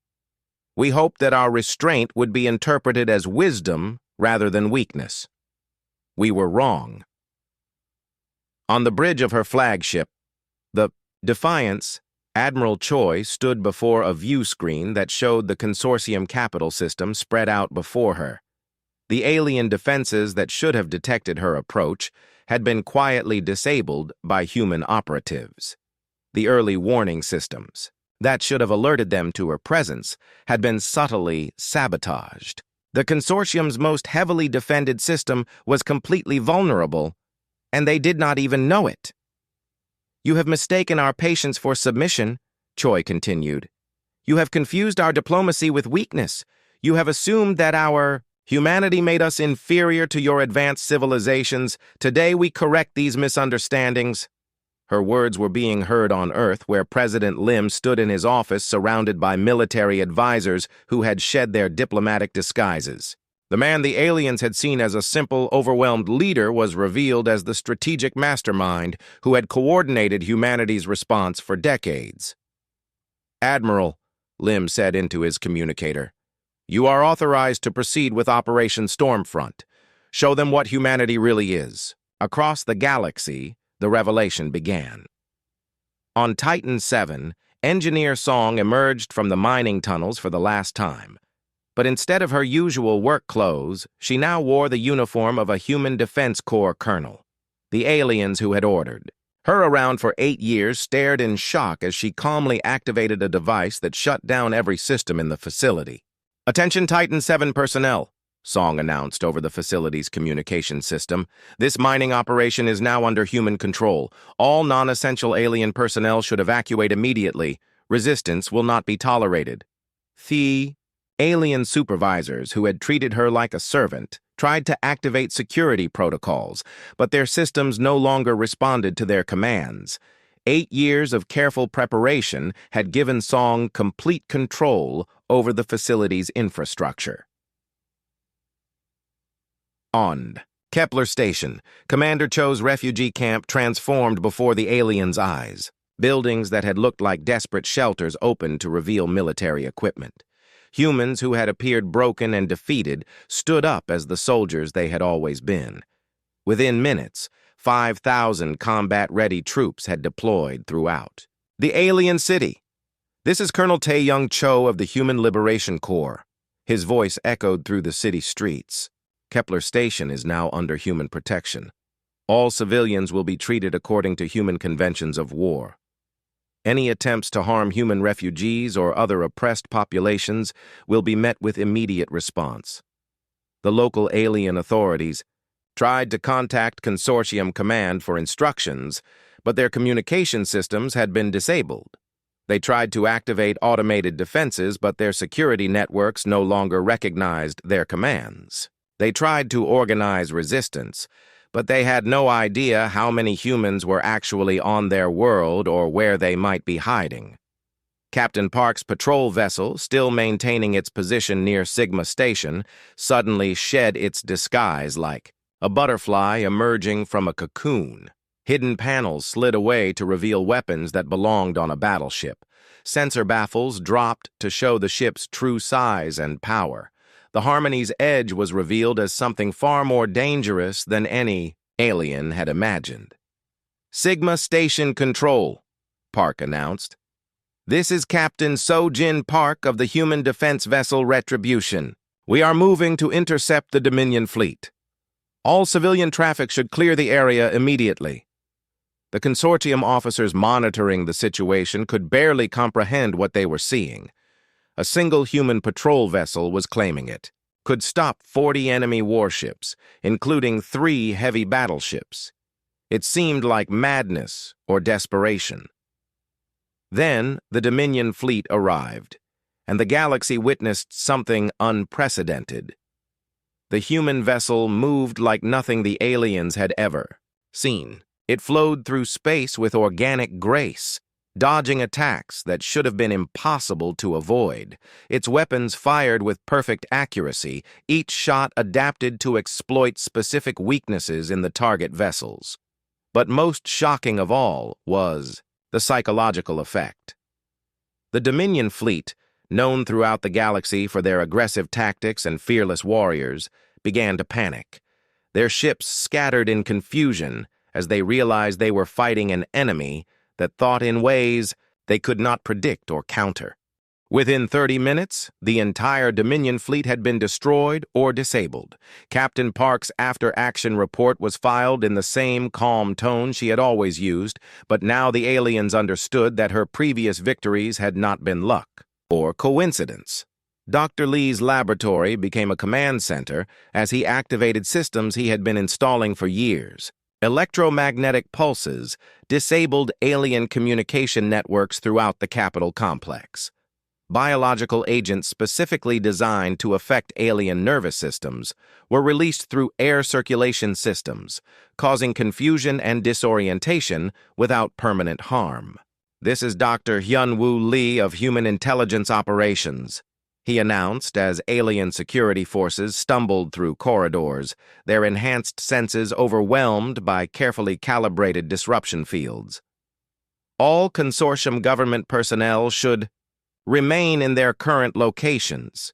We hoped that our restraint would be interpreted as wisdom rather than weakness. We were wrong." On the bridge of her flagship, the Defiance, Admiral Choi stood before a view screen that showed the consortium capital system spread out before her. The alien defenses that should have detected her approach had been quietly disabled by human operatives. The early warning systems that should have alerted them to her presence had been subtly sabotaged. The consortium's most heavily defended system was completely vulnerable, and they did not even know it. "You have mistaken our patience for submission," Choi continued. "You have confused our diplomacy with weakness. You have assumed that our humanity made us inferior to your advanced civilizations. Today we correct these misunderstandings." Her words were being heard on Earth, where President Lim stood in his office surrounded by military advisors who had shed their diplomatic disguises. The man the aliens had seen as a simple, overwhelmed leader was revealed as the strategic mastermind who had coordinated humanity's response for decades. "Admiral," Lim said into his communicator, "you are authorized to proceed with Operation Stormfront. Show them what humanity really is." Across the galaxy, the revelation began. On Titan 7, Engineer Song emerged from the mining tunnels for the last time. But instead of her usual work clothes, she now wore the uniform of a Human Defense Corps colonel, the aliens who had ordered her around for 8 years stared in shock as she calmly activated a device that shut down every system in the facility. "Attention Titan 7 personnel," Song announced over the facility's communication system. "This mining operation is now under human control. All non-essential alien personnel should evacuate immediately. Resistance will not be tolerated." The alien supervisors, who had treated her like a servant, tried to activate security protocols, but their systems no longer responded to their commands. 8 years of careful preparation had given Song complete control over the facility's infrastructure. On Kepler Station, Commander Cho's refugee camp transformed before the aliens' eyes. Buildings that had looked like desperate shelters opened to reveal military equipment. Humans who had appeared broken and defeated stood up as the soldiers they had always been. Within minutes, 5,000 combat-ready troops had deployed throughout the alien city. "This is Colonel Tae-Young Cho of the Human Liberation Corps." His voice echoed through the city streets. "Kepler Station is now under human protection. All civilians will be treated according to human conventions of war. Any attempts to harm human refugees or other oppressed populations will be met with immediate response." The local alien authorities tried to contact Consortium Command for instructions, but their communication systems had been disabled. They tried to activate automated defenses, but their security networks no longer recognized their commands. They tried to organize resistance, but they had no idea how many humans were actually on their world or where they might be hiding. Captain Park's patrol vessel, still maintaining its position near Sigma Station, suddenly shed its disguise like a butterfly emerging from a cocoon. Hidden panels slid away to reveal weapons that belonged on a battleship. Sensor baffles dropped to show the ship's true size and power. The Harmony's edge was revealed as something far more dangerous than any alien had imagined. "Sigma Station Control," Park announced. "This is Captain Sojin Park of the human defense vessel Retribution. We are moving to intercept the Dominion fleet. All civilian traffic should clear the area immediately." The consortium officers monitoring the situation could barely comprehend what they were seeing. A single human patrol vessel was claiming it, could stop 40 enemy warships, including 3 heavy battleships. It seemed like madness or desperation. Then the Dominion fleet arrived, and the galaxy witnessed something unprecedented. The human vessel moved like nothing the aliens had ever seen. It flowed through space with organic grace, dodging attacks that should have been impossible to avoid. Its weapons fired with perfect accuracy, each shot adapted to exploit specific weaknesses in the target vessels. But most shocking of all was the psychological effect. The Dominion fleet, known throughout the galaxy for their aggressive tactics and fearless warriors, began to panic. Their ships scattered in confusion as they realized they were fighting an enemy that thought in ways they could not predict or counter. Within 30 minutes, the entire Dominion fleet had been destroyed or disabled. Captain Park's after-action report was filed in the same calm tone she had always used, but now the aliens understood that her previous victories had not been luck or coincidence. Dr. Lee's laboratory became a command center as he activated systems he had been installing for years. Electromagnetic pulses disabled alien communication networks throughout the Capitol complex. Biological agents specifically designed to affect alien nervous systems were released through air circulation systems, causing confusion and disorientation without permanent harm. "This is Dr. Hyun-Woo Lee of Human Intelligence Operations," he announced as alien security forces stumbled through corridors, their enhanced senses overwhelmed by carefully calibrated disruption fields. "All consortium government personnel should remain in their current locations.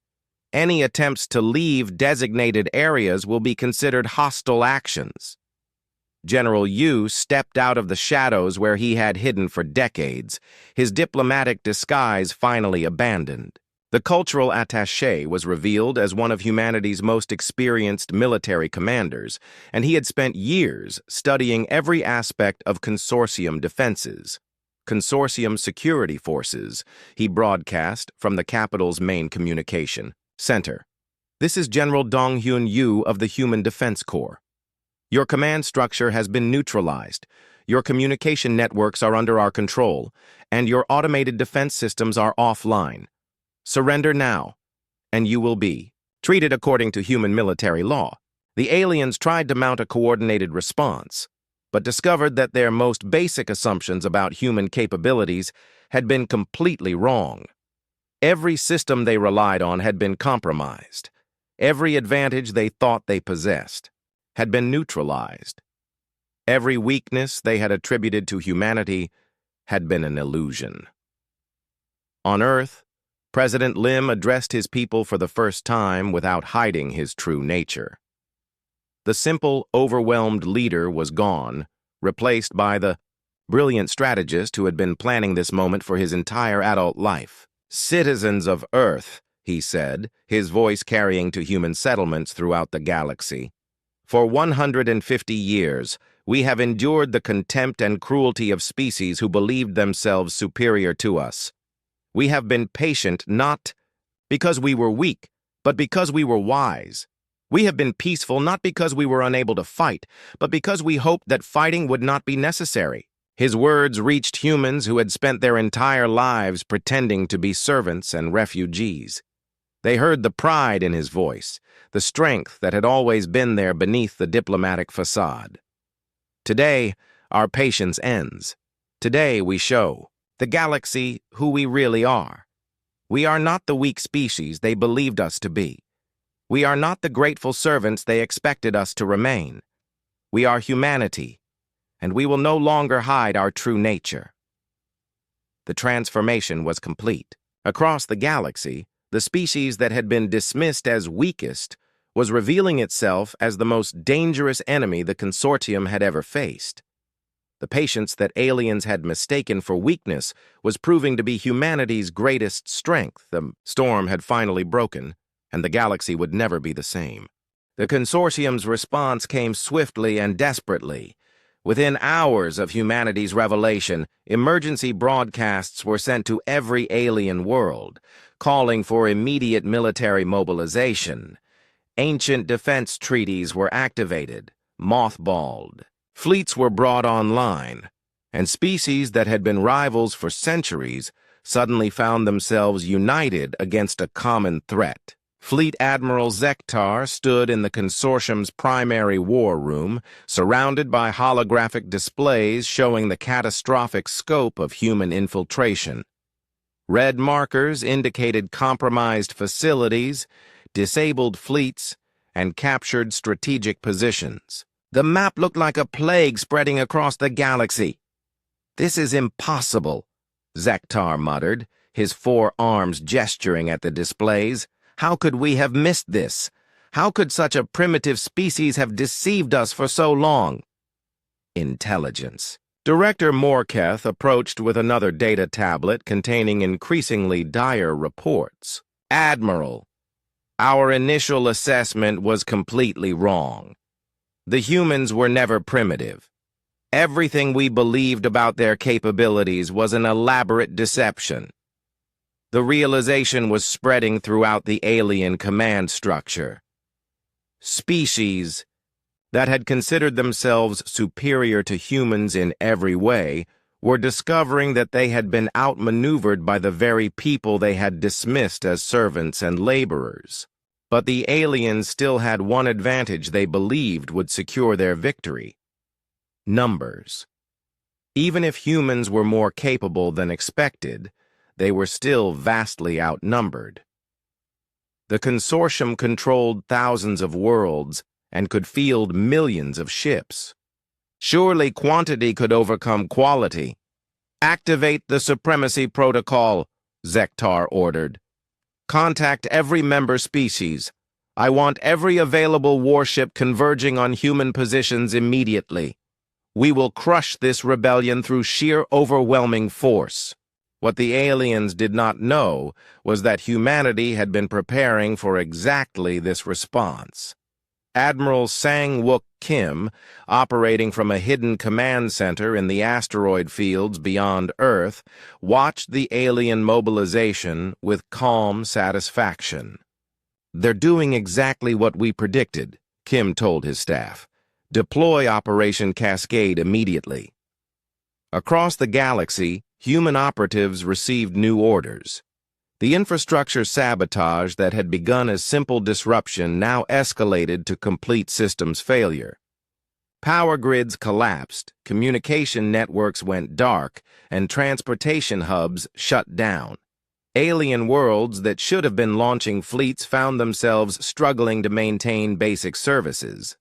Any attempts to leave designated areas will be considered hostile actions." General Yu stepped out of the shadows where he had hidden for decades, his diplomatic disguise finally abandoned. The cultural attaché was revealed as one of humanity's most experienced military commanders, and he had spent years studying every aspect of consortium defenses. "Consortium security forces," he broadcast from the Capitol's main communication center. "This is General Dong-Hyun Yu of the Human Defense Corps. Your command structure has been neutralized. Your communication networks are under our control, and your automated defense systems are offline. Surrender now, and you will be treated according to human military law." The aliens tried to mount a coordinated response, but discovered that their most basic assumptions about human capabilities had been completely wrong. Every system they relied on had been compromised. Every advantage they thought they possessed had been neutralized. Every weakness they had attributed to humanity had been an illusion. On Earth, President Lim addressed his people for the first time without hiding his true nature. The simple, overwhelmed leader was gone, replaced by the brilliant strategist who had been planning this moment for his entire adult life. "Citizens of Earth," he said, his voice carrying to human settlements throughout the galaxy. "For 150 years, we have endured the contempt and cruelty of species who believed themselves superior to us. We have been patient not because we were weak, but because we were wise. We have been peaceful not because we were unable to fight, but because we hoped that fighting would not be necessary." His words reached humans who had spent their entire lives pretending to be servants and refugees. They heard the pride in his voice, the strength that had always been there beneath the diplomatic facade. "Today, our patience ends. Today we show the galaxy who we really are. We are not the weak species they believed us to be. We are not the grateful servants they expected us to remain. We are humanity, and we will no longer hide our true nature. The transformation was complete. Across the galaxy, the species that had been dismissed as weakest was revealing itself as the most dangerous enemy the consortium had ever faced. The patience that aliens had mistaken for weakness was proving to be humanity's greatest strength. The storm had finally broken, and the galaxy would never be the same. The consortium's response came swiftly and desperately. Within hours of humanity's revelation, emergency broadcasts were sent to every alien world, calling for immediate military mobilization. Ancient defense treaties were activated, mothballed. Fleets were brought online, and species that had been rivals for centuries suddenly found themselves united against a common threat. Fleet Admiral Zektar stood in the consortium's primary war room, surrounded by holographic displays showing the catastrophic scope of human infiltration. Red markers indicated compromised facilities, disabled fleets, and captured strategic positions. The map looked like a plague spreading across the galaxy. "This is impossible," Zektar muttered, his four arms gesturing at the displays. "How could we have missed this? How could such a primitive species have deceived us for so long?" Intelligence. Director Morketh approached with another data tablet containing increasingly dire reports. "Admiral, our initial assessment was completely wrong. The humans were never primitive. Everything we believed about their capabilities was an elaborate deception. The realization was spreading throughout the alien command structure. Species that had considered themselves superior to humans in every way were discovering that they had been outmaneuvered by the very people they had dismissed as servants and laborers. But the aliens still had one advantage they believed would secure their victory: numbers. Even if humans were more capable than expected, they were still vastly outnumbered. The consortium controlled thousands of worlds and could field millions of ships. Surely quantity could overcome quality. "Activate the Supremacy Protocol," Zektar ordered. "Contact every member species. I want every available warship converging on human positions immediately. We will crush this rebellion through sheer overwhelming force." What the aliens did not know was that humanity had been preparing for exactly this response. Admiral Sang-Wook Kim, operating from a hidden command center in the asteroid fields beyond Earth, watched the alien mobilization with calm satisfaction. "They're doing exactly what we predicted," Kim told his staff. "Deploy Operation Cascade immediately." Across the galaxy, human operatives received new orders. The infrastructure sabotage that had begun as simple disruption now escalated to complete systems failure. Power grids collapsed, communication networks went dark, and transportation hubs shut down. Alien worlds that should have been launching fleets found themselves struggling to maintain basic services.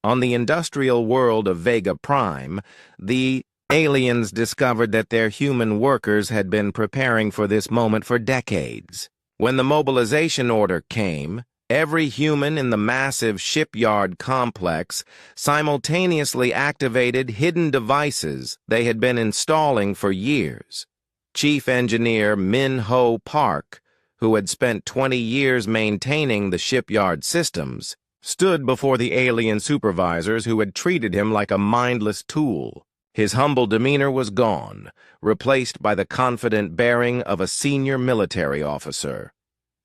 On the industrial world of Vega Prime, the aliens discovered that their human workers had been preparing for this moment for decades. When the mobilization order came, every human in the massive shipyard complex simultaneously activated hidden devices they had been installing for years. Chief Engineer Min-Ho Park, who had spent 20 years maintaining the shipyard systems, stood before the alien supervisors who had treated him like a mindless tool. His humble demeanor was gone, replaced by the confident bearing of a senior military officer.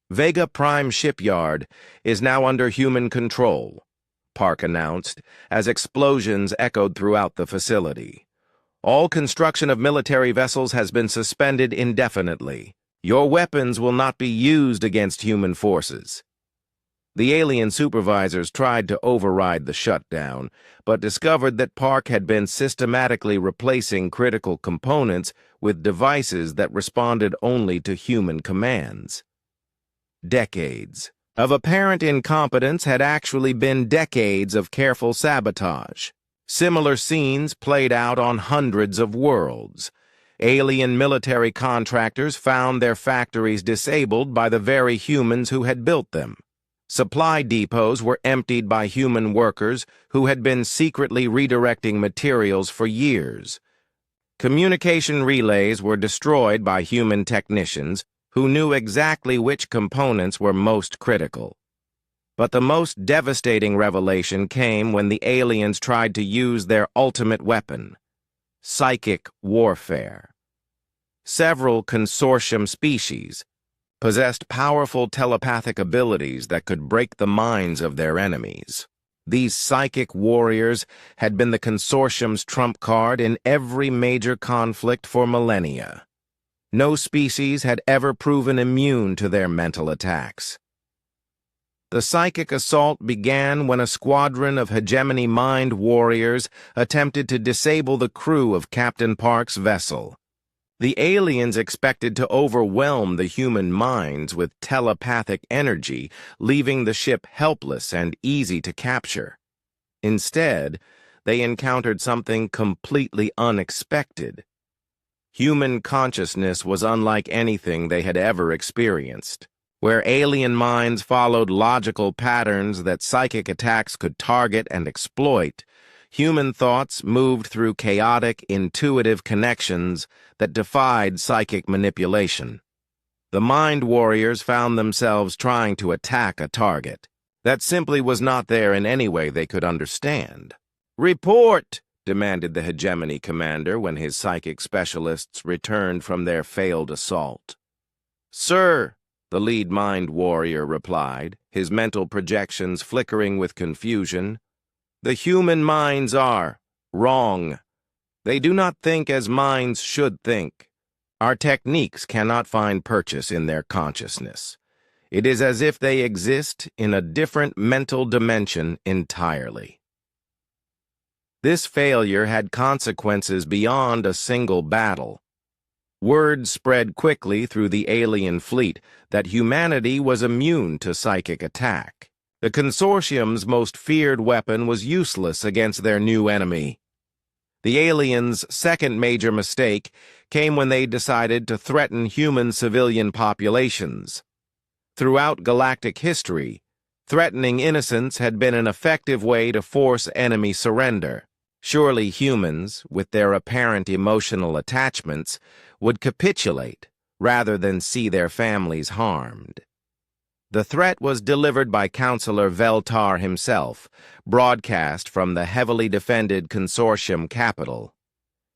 "Vega Prime Shipyard is now under human control," Park announced, as explosions echoed throughout the facility. "All construction of military vessels has been suspended indefinitely. Your weapons will not be used against human forces." The alien supervisors tried to override the shutdown, but discovered that Park had been systematically replacing critical components with devices that responded only to human commands. Decades, of apparent incompetence had actually been decades of careful sabotage. Similar scenes played out on hundreds of worlds. Alien military contractors found their factories disabled by the very humans who had built them. Supply depots were emptied by human workers who had been secretly redirecting materials for years. Communication relays were destroyed by human technicians who knew exactly which components were most critical. But the most devastating revelation came when the aliens tried to use their ultimate weapon: psychic warfare. Several consortium species possessed powerful telepathic abilities that could break the minds of their enemies. These psychic warriors had been the consortium's trump card in every major conflict for millennia. No species had ever proven immune to their mental attacks. The psychic assault began when a squadron of hegemony mind warriors attempted to disable the crew of Captain Park's vessel. The aliens expected to overwhelm the human minds with telepathic energy, leaving the ship helpless and easy to capture. Instead, they encountered something completely unexpected. Human consciousness was unlike anything they had ever experienced. Where alien minds followed logical patterns that psychic attacks could target and exploit, human thoughts moved through chaotic, intuitive connections that defied psychic manipulation. The mind warriors found themselves trying to attack a target that simply was not there in any way they could understand. "Report!" demanded the hegemony commander when his psychic specialists returned from their failed assault. "Sir," the lead mind warrior replied, his mental projections flickering with confusion, "the human minds are wrong. They do not think as minds should think. Our techniques cannot find purchase in their consciousness. It is as if they exist in a different mental dimension entirely." This failure had consequences beyond a single battle. Word spread quickly through the alien fleet that humanity was immune to psychic attack. The consortium's most feared weapon was useless against their new enemy. The aliens' second major mistake came when they decided to threaten human civilian populations. Throughout galactic history, threatening innocents had been an effective way to force enemy surrender. Surely humans, with their apparent emotional attachments, would capitulate rather than see their families harmed. The threat was delivered by Counselor Veltar himself, broadcast from the heavily defended consortium capital.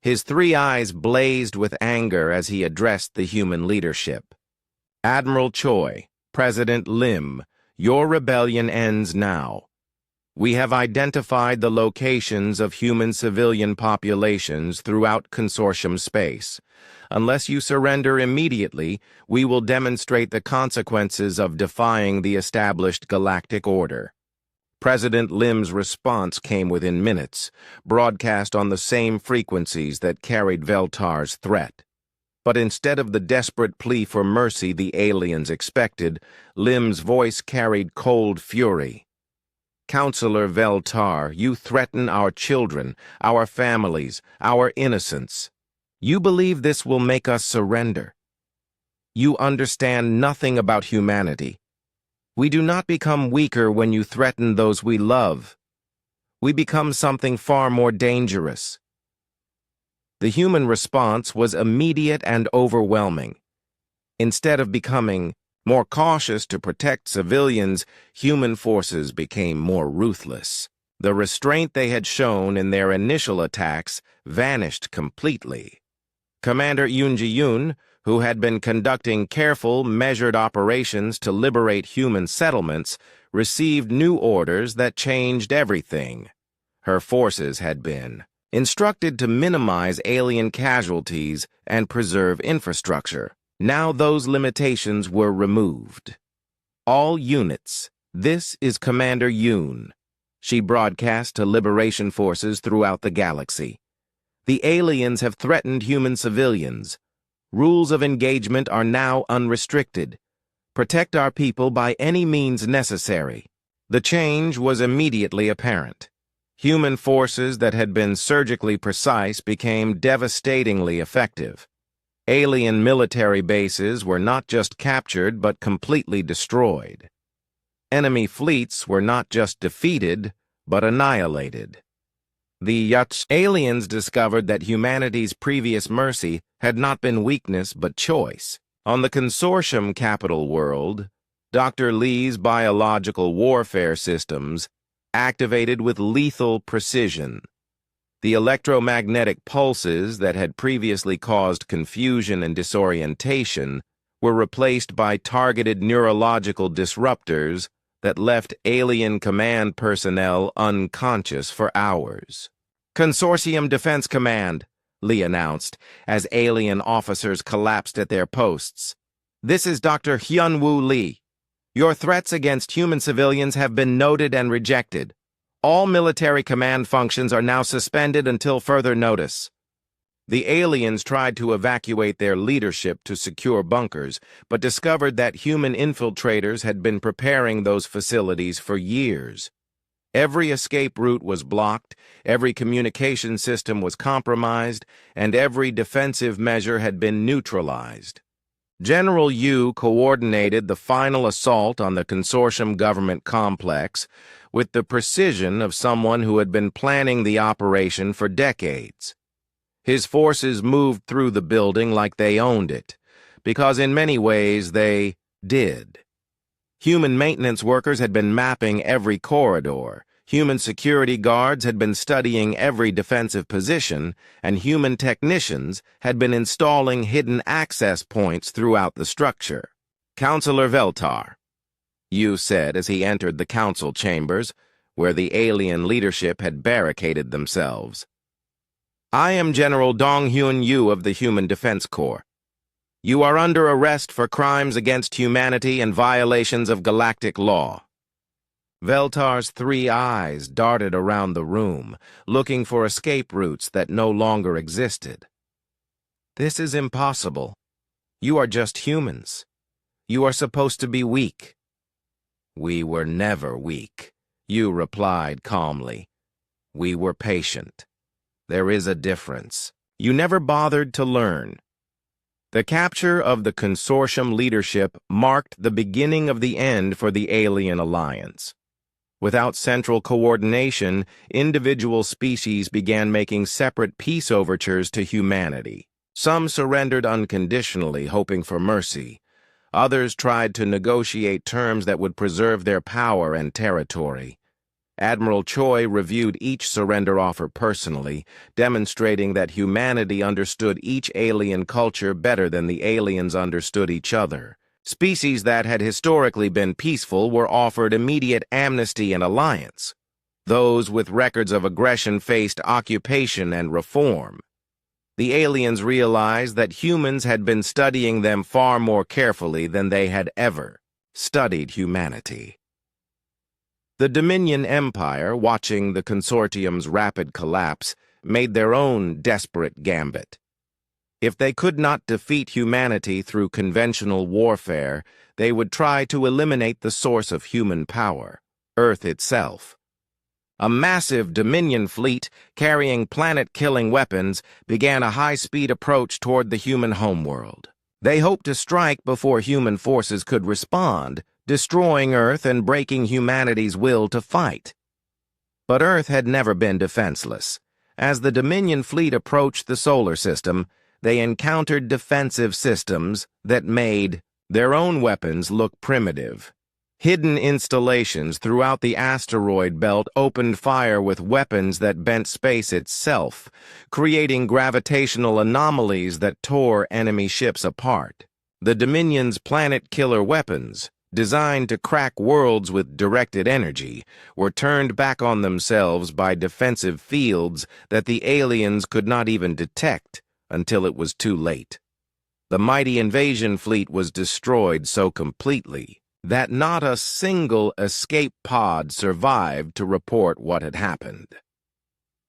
His three eyes blazed with anger as he addressed the human leadership. "Admiral Choi, President Lim, your rebellion ends now. We have identified the locations of human civilian populations throughout consortium space. Unless you surrender immediately, we will demonstrate the consequences of defying the established galactic order." President Lim's response came within minutes, broadcast on the same frequencies that carried Veltar's threat. But instead of the desperate plea for mercy the aliens expected, Lim's voice carried cold fury. "Counselor Veltar, you threaten our children, our families, our innocence. You believe this will make us surrender. You understand nothing about humanity. We do not become weaker when you threaten those we love. We become something far more dangerous." The human response was immediate and overwhelming. Instead of becoming more cautious to protect civilians, human forces became more ruthless. The restraint they had shown in their initial attacks vanished completely. Commander Yoon Ji-yoon, who had been conducting careful, measured operations to liberate human settlements, received new orders that changed everything. Her forces had been instructed to minimize alien casualties and preserve infrastructure. Now those limitations were removed. "All units, this is Commander Yoon," she broadcast to liberation forces throughout the galaxy. "The aliens have threatened human civilians. Rules of engagement are now unrestricted. Protect our people by any means necessary. The change was immediately apparent. Human forces that had been surgically precise became devastatingly effective. Alien military bases were not just captured but completely destroyed. Enemy fleets were not just defeated but annihilated. The aliens discovered that humanity's previous mercy had not been weakness but choice. On the consortium capital world, Dr. Lee's biological warfare systems activated with lethal precision. The electromagnetic pulses that had previously caused confusion and disorientation were replaced by targeted neurological disruptors that left alien command personnel unconscious for hours. "Consortium Defense Command," Lee announced, as alien officers collapsed at their posts. "This is Dr. Hyun-Woo Lee. Your threats against human civilians have been noted and rejected. All military command functions are now suspended until further notice." The aliens tried to evacuate their leadership to secure bunkers, but discovered that human infiltrators had been preparing those facilities for years. Every escape route was blocked, every communication system was compromised, and every defensive measure had been neutralized. General Yu coordinated the final assault on the consortium government complex with the precision of someone who had been planning the operation for decades. His forces moved through the building like they owned it, because in many ways they did. Human maintenance workers had been mapping every corridor, human security guards had been studying every defensive position, and human technicians had been installing hidden access points throughout the structure. "Counselor Veltar," Yu said as he entered the council chambers, where the alien leadership had barricaded themselves. "I am General Dong-Hyun Yu of the Human Defense Corps. You are under arrest for crimes against humanity and violations of galactic law." Veltar's three eyes darted around the room, looking for escape routes that no longer existed. "This is impossible. You are just humans. You are supposed to be weak." "We were never weak," Yu replied calmly. "We were patient. There is a difference. You never bothered to learn." The capture of the consortium leadership marked the beginning of the end for the alien alliance. Without central coordination, individual species began making separate peace overtures to humanity. Some surrendered unconditionally, hoping for mercy. Others tried to negotiate terms that would preserve their power and territory. Admiral Choi reviewed each surrender offer personally, demonstrating that humanity understood each alien culture better than the aliens understood each other. Species that had historically been peaceful were offered immediate amnesty and alliance. Those with records of aggression faced occupation and reform. The aliens realized that humans had been studying them far more carefully than they had ever studied humanity. The Dominion Empire, watching the consortium's rapid collapse, made their own desperate gambit. If they could not defeat humanity through conventional warfare, they would try to eliminate the source of human power, Earth itself. A massive Dominion fleet carrying planet-killing weapons began a high-speed approach toward the human homeworld. They hoped to strike before human forces could respond, destroying Earth and breaking humanity's will to fight. But Earth had never been defenseless. As the Dominion fleet approached the solar system, they encountered defensive systems that made their own weapons look primitive. Hidden installations throughout the asteroid belt opened fire with weapons that bent space itself, creating gravitational anomalies that tore enemy ships apart. The Dominion's planet-killer weapons, designed to crack worlds with directed energy, were turned back on themselves by defensive fields that the aliens could not even detect until it was too late. The mighty invasion fleet was destroyed so completely that not a single escape pod survived to report what had happened.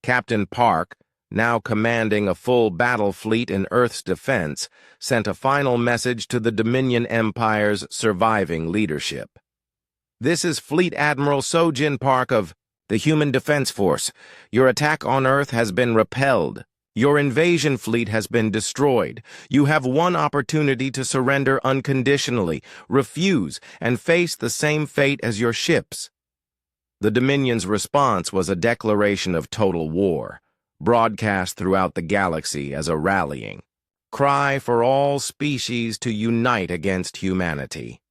Captain Park, now commanding a full battle fleet in Earth's defense, sent a final message to the Dominion Empire's surviving leadership. "This is Fleet Admiral Sojin Park of the Human Defense Force. Your attack on Earth has been repelled. Your invasion fleet has been destroyed. You have one opportunity to surrender unconditionally, refuse, and face the same fate as your ships." The Dominion's response was a declaration of total war, broadcast throughout the galaxy as a rallying cry for all species to unite against humanity.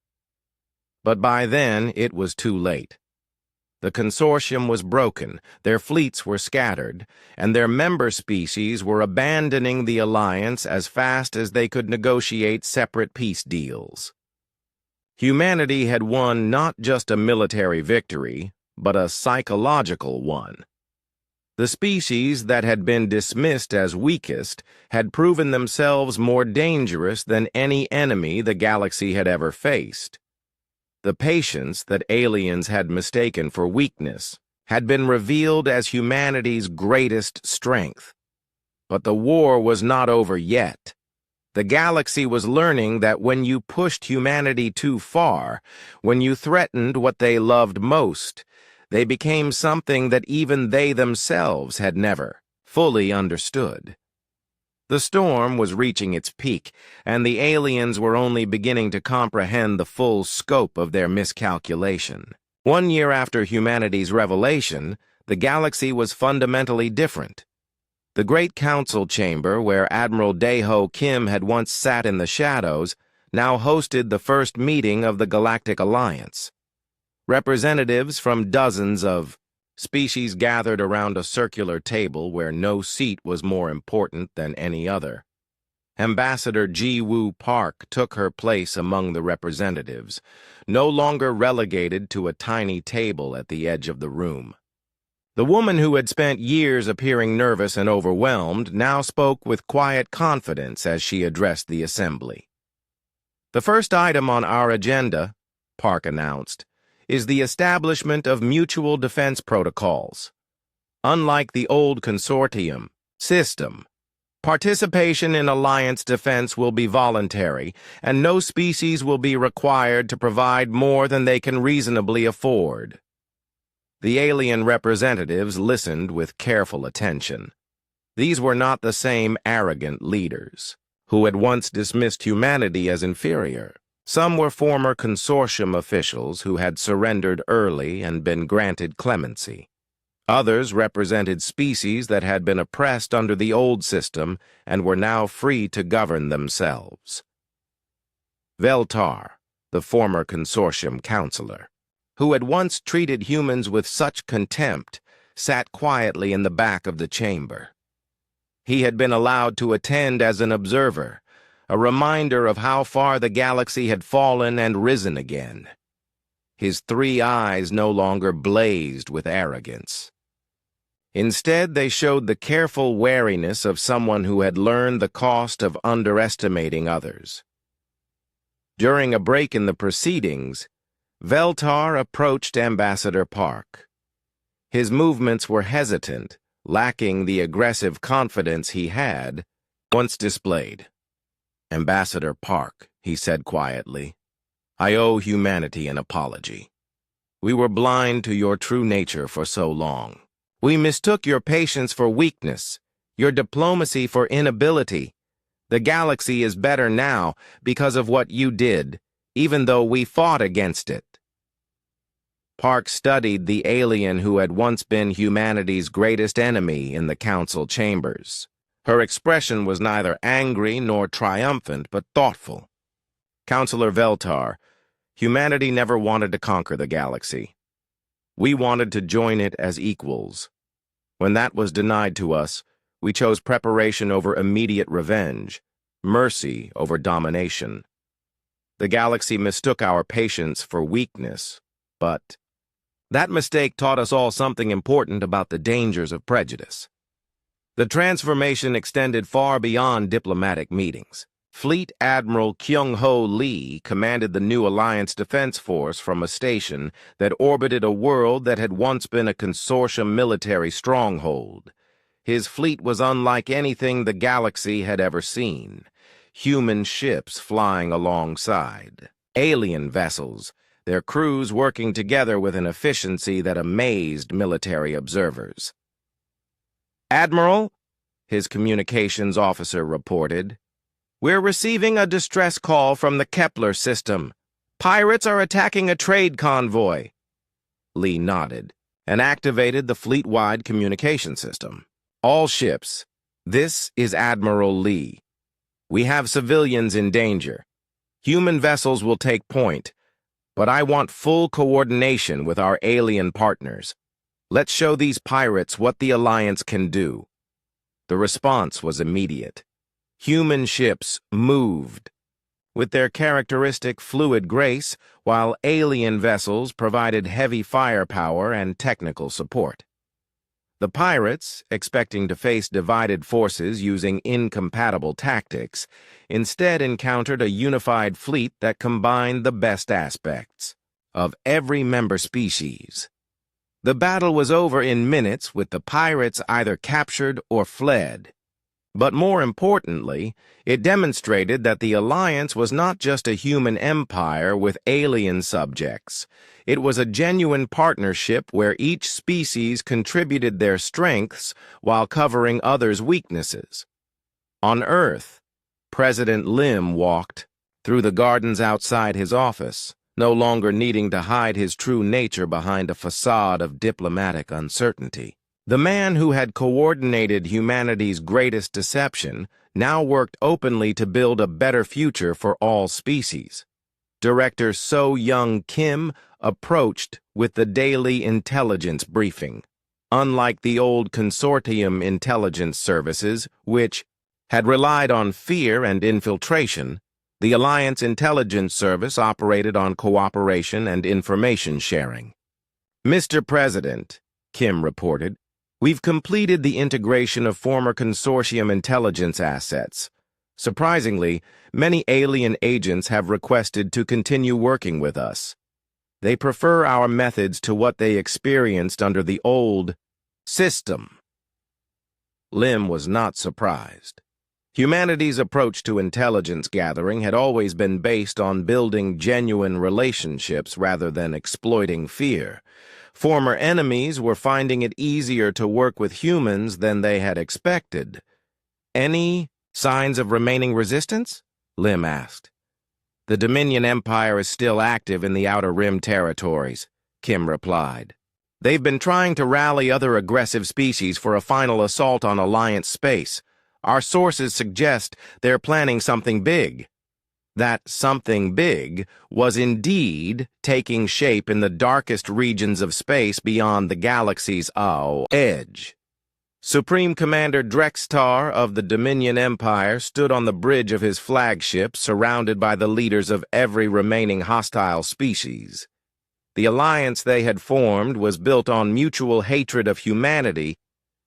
But by then, it was too late. The consortium was broken, their fleets were scattered, and their member species were abandoning the alliance as fast as they could negotiate separate peace deals. Humanity had won not just a military victory, but a psychological one. The species that had been dismissed as weakest had proven themselves more dangerous than any enemy the galaxy had ever faced. The patience that aliens had mistaken for weakness had been revealed as humanity's greatest strength. But the war was not over yet. The galaxy was learning that when you pushed humanity too far, when you threatened what they loved most, they became something that even they themselves had never fully understood. The storm was reaching its peak, and the aliens were only beginning to comprehend the full scope of their miscalculation. 1 year after humanity's revelation, the galaxy was fundamentally different. The Great Council Chamber, where Admiral Daeho Kim had once sat in the shadows, now hosted the first meeting of the Galactic Alliance. Representatives from dozens of species gathered around a circular table where no seat was more important than any other. Ambassador Ji-Woo Park took her place among the representatives, no longer relegated to a tiny table at the edge of the room. The woman who had spent years appearing nervous and overwhelmed now spoke with quiet confidence as she addressed the assembly. "The first item on our agenda," Park announced, "is the establishment of mutual defense protocols. Unlike the old consortium system, participation in alliance defense will be voluntary, and no species will be required to provide more than they can reasonably afford." The alien representatives listened with careful attention. These were not the same arrogant leaders who had once dismissed humanity as inferior. Some were former consortium officials who had surrendered early and been granted clemency. Others represented species that had been oppressed under the old system and were now free to govern themselves. Veltar, the former consortium counselor, who had once treated humans with such contempt, sat quietly in the back of the chamber. He had been allowed to attend as an observer, a reminder of how far the galaxy had fallen and risen again. His 3 eyes no longer blazed with arrogance. Instead, they showed the careful wariness of someone who had learned the cost of underestimating others. During a break in the proceedings, Veltar approached Ambassador Park. His movements were hesitant, lacking the aggressive confidence he had once displayed. "Ambassador Park," he said quietly, "I owe humanity an apology. We were blind to your true nature for so long. We mistook your patience for weakness, your diplomacy for inability. The galaxy is better now because of what you did, even though we fought against it." Park studied the alien who had once been humanity's greatest enemy in the council chambers. Her expression was neither angry nor triumphant, but thoughtful. "Counselor Veltar, humanity never wanted to conquer the galaxy. We wanted to join it as equals. When that was denied to us, we chose preparation over immediate revenge, mercy over domination. The galaxy mistook our patience for weakness, but that mistake taught us all something important about the dangers of prejudice. The transformation extended far beyond diplomatic meetings. Fleet Admiral Kyung-Ho Lee commanded the new Alliance Defense Force from a station that orbited a world that had once been a consortium military stronghold. His fleet was unlike anything the galaxy had ever seen. Human ships flying alongside. Alien vessels, their crews working together with an efficiency that amazed military observers. "Admiral," his communications officer reported, "we're receiving a distress call from the Kepler system. Pirates are attacking a trade convoy." Lee nodded and activated the fleet-wide communication system. "All ships, this is Admiral Lee. We have civilians in danger. Human vessels will take point, but I want full coordination with our alien partners. Let's show these pirates what the Alliance can do." The response was immediate. Human ships moved with their characteristic fluid grace, while alien vessels provided heavy firepower and technical support. The pirates, expecting to face divided forces using incompatible tactics, instead encountered a unified fleet that combined the best aspects of every member species. The battle was over in minutes, with the pirates either captured or fled. But more importantly, it demonstrated that the Alliance was not just a human empire with alien subjects. It was a genuine partnership where each species contributed their strengths while covering others' weaknesses. On Earth, President Lim walked through the gardens outside his office, no longer needing to hide his true nature behind a facade of diplomatic uncertainty. The man who had coordinated humanity's greatest deception now worked openly to build a better future for all species. Director So-Young Kim approached with the daily intelligence briefing. Unlike the old consortium intelligence services, which had relied on fear and infiltration, the Alliance Intelligence Service operated on cooperation and information sharing. "Mr. President," Kim reported, "we've completed the integration of former consortium intelligence assets. Surprisingly, many alien agents have requested to continue working with us. They prefer our methods to what they experienced under the old system." Lim was not surprised. Humanity's approach to intelligence gathering had always been based on building genuine relationships rather than exploiting fear. Former enemies were finding it easier to work with humans than they had expected. "Any signs of remaining resistance?" Lim asked. "The Dominion Empire is still active in the Outer Rim territories," Kim replied. "They've been trying to rally other aggressive species for a final assault on Alliance space. Our sources suggest they're planning something big." That something big was indeed taking shape in the darkest regions of space beyond the galaxy's edge. Supreme Commander Drextar of the Dominion Empire stood on the bridge of his flagship, surrounded by the leaders of every remaining hostile species. The alliance they had formed was built on mutual hatred of humanity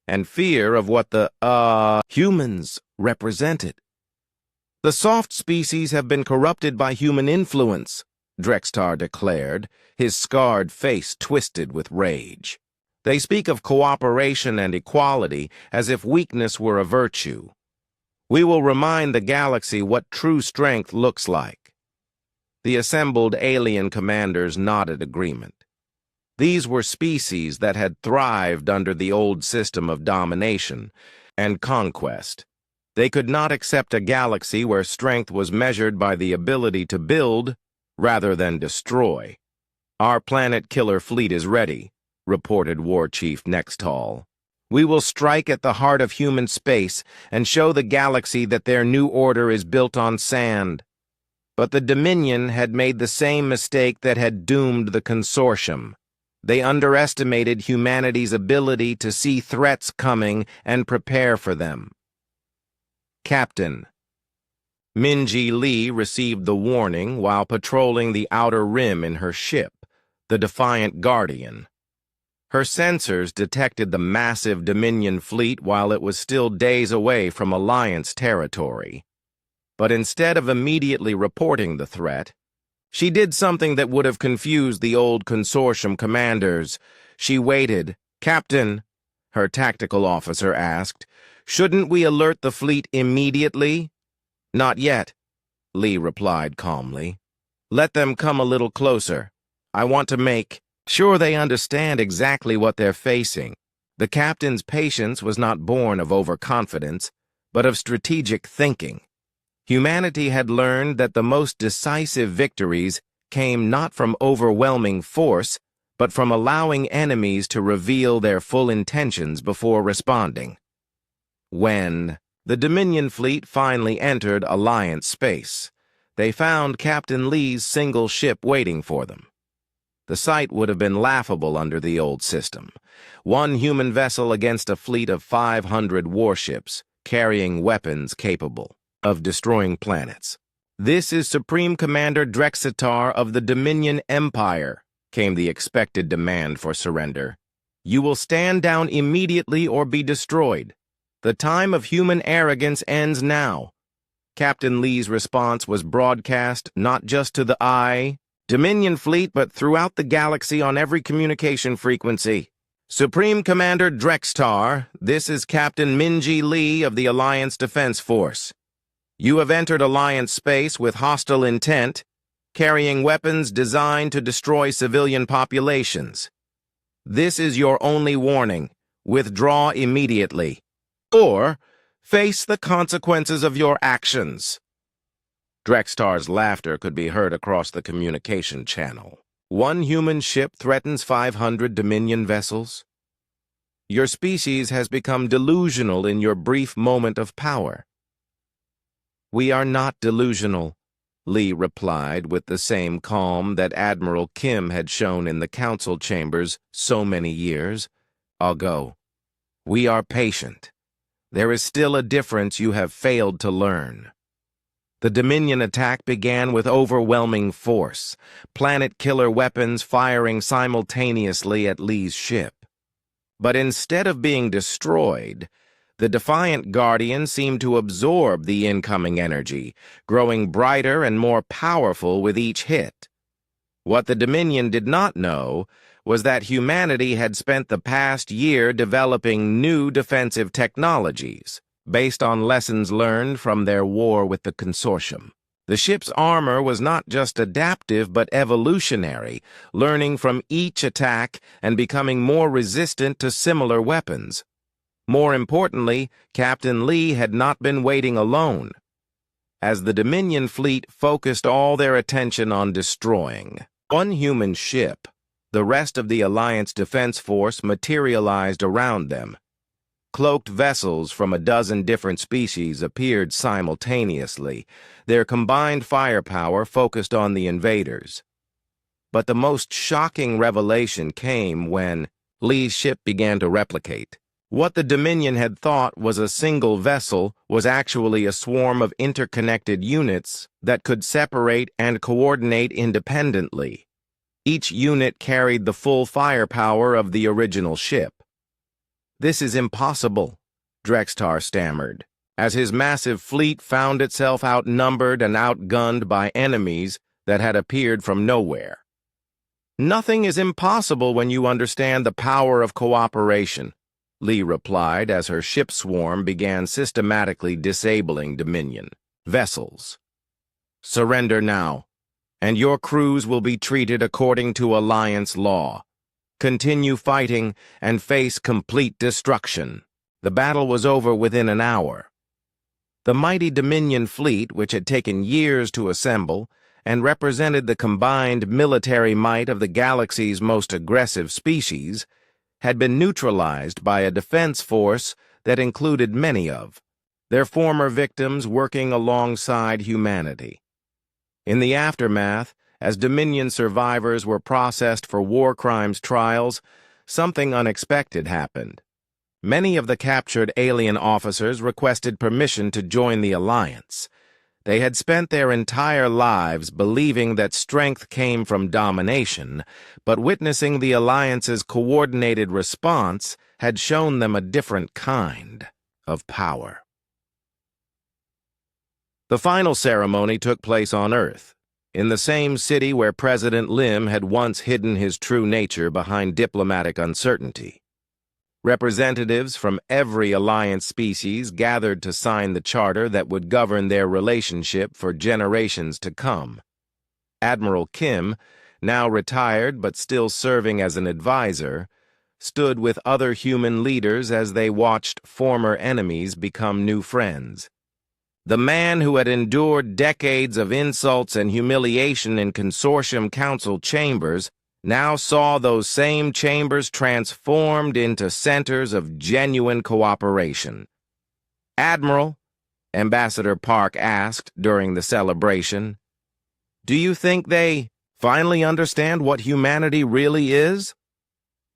and fear of what the humans represented. "The soft species have been corrupted by human influence," Drextar declared, his scarred face twisted with rage. "They speak of cooperation and equality as if weakness were a virtue. We will remind the galaxy what true strength looks like." The assembled alien commanders nodded agreement. These were species that had thrived under the old system of domination and conquest. They could not accept a galaxy where strength was measured by the ability to build rather than destroy. "Our planet killer fleet is ready," reported War Chief Nextall. "We will strike at the heart of human space and show the galaxy that their new order is built on sand." But the Dominion had made the same mistake that had doomed the consortium. They underestimated humanity's ability to see threats coming and prepare for them. "Captain." Minji Lee received the warning while patrolling the Outer Rim in her ship, the Defiant Guardian. Her sensors detected the massive Dominion fleet while it was still days away from Alliance territory. But instead of immediately reporting the threat, she did something that would have confused the old consortium commanders. She waited. "Captain." her tactical officer asked. "Shouldn't we alert the fleet immediately?" "Not yet," Lee replied calmly. "Let them come a little closer. I want to make sure they understand exactly what they're facing." The captain's patience was not born of overconfidence, but of strategic thinking. Humanity had learned that the most decisive victories came not from overwhelming force, but from allowing enemies to reveal their full intentions before responding. When the Dominion fleet finally entered Alliance space, they found Captain Lee's single ship waiting for them. The sight would have been laughable under the old system. One human vessel against a fleet of 500 warships, carrying weapons capable of destroying planets. "This is Supreme Commander Drexitar of the Dominion Empire," came the expected demand for surrender. "You will stand down immediately or be destroyed. The time of human arrogance ends now." Captain Lee's response was broadcast not just to the Dominion fleet, but throughout the galaxy on every communication frequency. "Supreme Commander Drextar, this is Captain Minji Lee of the Alliance Defense Force. You have entered Alliance space with hostile intent, carrying weapons designed to destroy civilian populations. This is your only warning. Withdraw immediately, or face the consequences of your actions." Drextar's laughter could be heard across the communication channel. "One human ship threatens 500 Dominion vessels? Your species has become delusional in your brief moment of power." "We are not delusional," Lee replied with the same calm that Admiral Kim had shown in the council chambers so many years ago. "We are patient. There is still a difference you have failed to learn." The Dominion attack began with overwhelming force, planet-killer weapons firing simultaneously at Lee's ship. But instead of being destroyed, the defiant Guardian seemed to absorb the incoming energy, growing brighter and more powerful with each hit. What the Dominion did not know was that humanity had spent the past year developing new defensive technologies, based on lessons learned from their war with the Consortium. The ship's armor was not just adaptive but evolutionary, learning from each attack and becoming more resistant to similar weapons. More importantly, Captain Lee had not been waiting alone. As the Dominion fleet focused all their attention on destroying one human ship, the rest of the Alliance Defense Force materialized around them. Cloaked vessels from a dozen different species appeared simultaneously, their combined firepower focused on the invaders. But the most shocking revelation came when Lee's ship began to replicate. What the Dominion had thought was a single vessel was actually a swarm of interconnected units that could separate and coordinate independently. Each unit carried the full firepower of the original ship. "This is impossible," Drextar stammered, as his massive fleet found itself outnumbered and outgunned by enemies that had appeared from nowhere. "Nothing is impossible when you understand the power of cooperation," Lee replied as her ship swarm began systematically disabling Dominion vessels. "Surrender now, and your crews will be treated according to Alliance law. Continue fighting and face complete destruction." The battle was over within an hour. The mighty Dominion fleet, which had taken years to assemble and represented the combined military might of the galaxy's most aggressive species, had been neutralized by a defense force that included many of their former victims working alongside humanity. In the aftermath, as Dominion survivors were processed for war crimes trials, something unexpected happened. Many of the captured alien officers requested permission to join the Alliance. They had spent their entire lives believing that strength came from domination, but witnessing the Alliance's coordinated response had shown them a different kind of power. The final ceremony took place on Earth, in the same city where President Lim had once hidden his true nature behind diplomatic uncertainty. Representatives from every Alliance species gathered to sign the charter that would govern their relationship for generations to come. Admiral Kim, now retired but still serving as an advisor, stood with other human leaders as they watched former enemies become new friends. The man who had endured decades of insults and humiliation in Consortium Council chambers now saw those same chambers transformed into centers of genuine cooperation. "Admiral," Ambassador Park asked during the celebration, "do you think they finally understand what humanity really is?"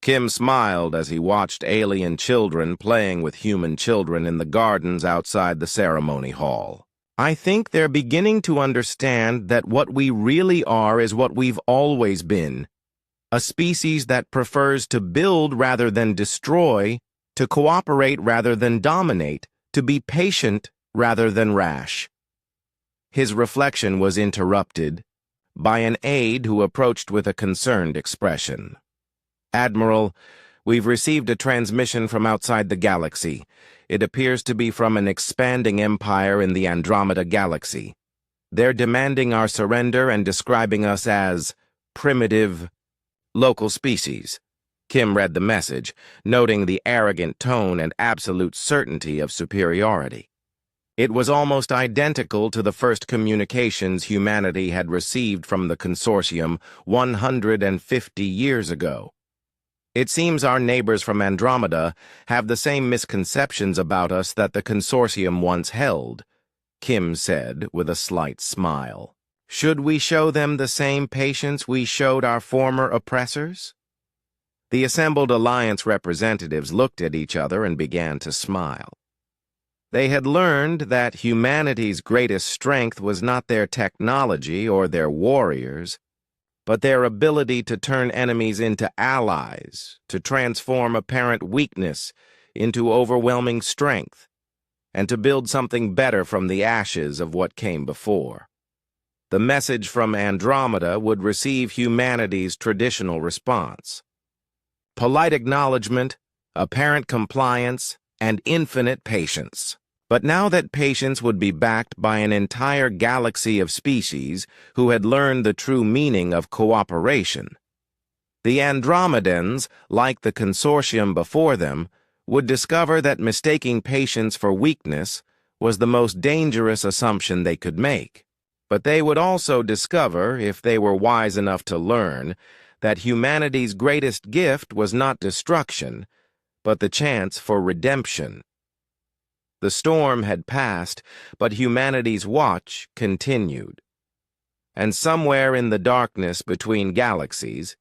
Kim smiled as he watched alien children playing with human children in the gardens outside the ceremony hall. "I think they're beginning to understand that what we really are is what we've always been. A species that prefers to build rather than destroy, to cooperate rather than dominate, to be patient rather than rash." His reflection was interrupted by an aide who approached with a concerned expression. "Admiral, we've received a transmission from outside the galaxy. It appears to be from an expanding empire in the Andromeda Galaxy. They're demanding our surrender and describing us as primitive local species." Kim read the message, noting the arrogant tone and absolute certainty of superiority. It was almost identical to the first communications humanity had received from the Consortium 150 years ago. "It seems our neighbors from Andromeda have the same misconceptions about us that the Consortium once held," Kim said with a slight smile. "Should we show them the same patience we showed our former oppressors?" The assembled Alliance representatives looked at each other and began to smile. They had learned that humanity's greatest strength was not their technology or their warriors, but their ability to turn enemies into allies, to transform apparent weakness into overwhelming strength, and to build something better from the ashes of what came before. The message from Andromeda would receive humanity's traditional response: polite acknowledgement, apparent compliance, and infinite patience. But now that patience would be backed by an entire galaxy of species who had learned the true meaning of cooperation, the Andromedans, like the Consortium before them, would discover that mistaking patience for weakness was the most dangerous assumption they could make. But they would also discover, if they were wise enough to learn, that humanity's greatest gift was not destruction, but the chance for redemption. The storm had passed, but humanity's watch continued. And somewhere in the darkness between galaxies,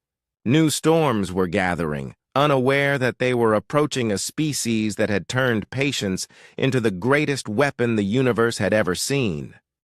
new storms were gathering, unaware that they were approaching a species that had turned patience into the greatest weapon the universe had ever seen.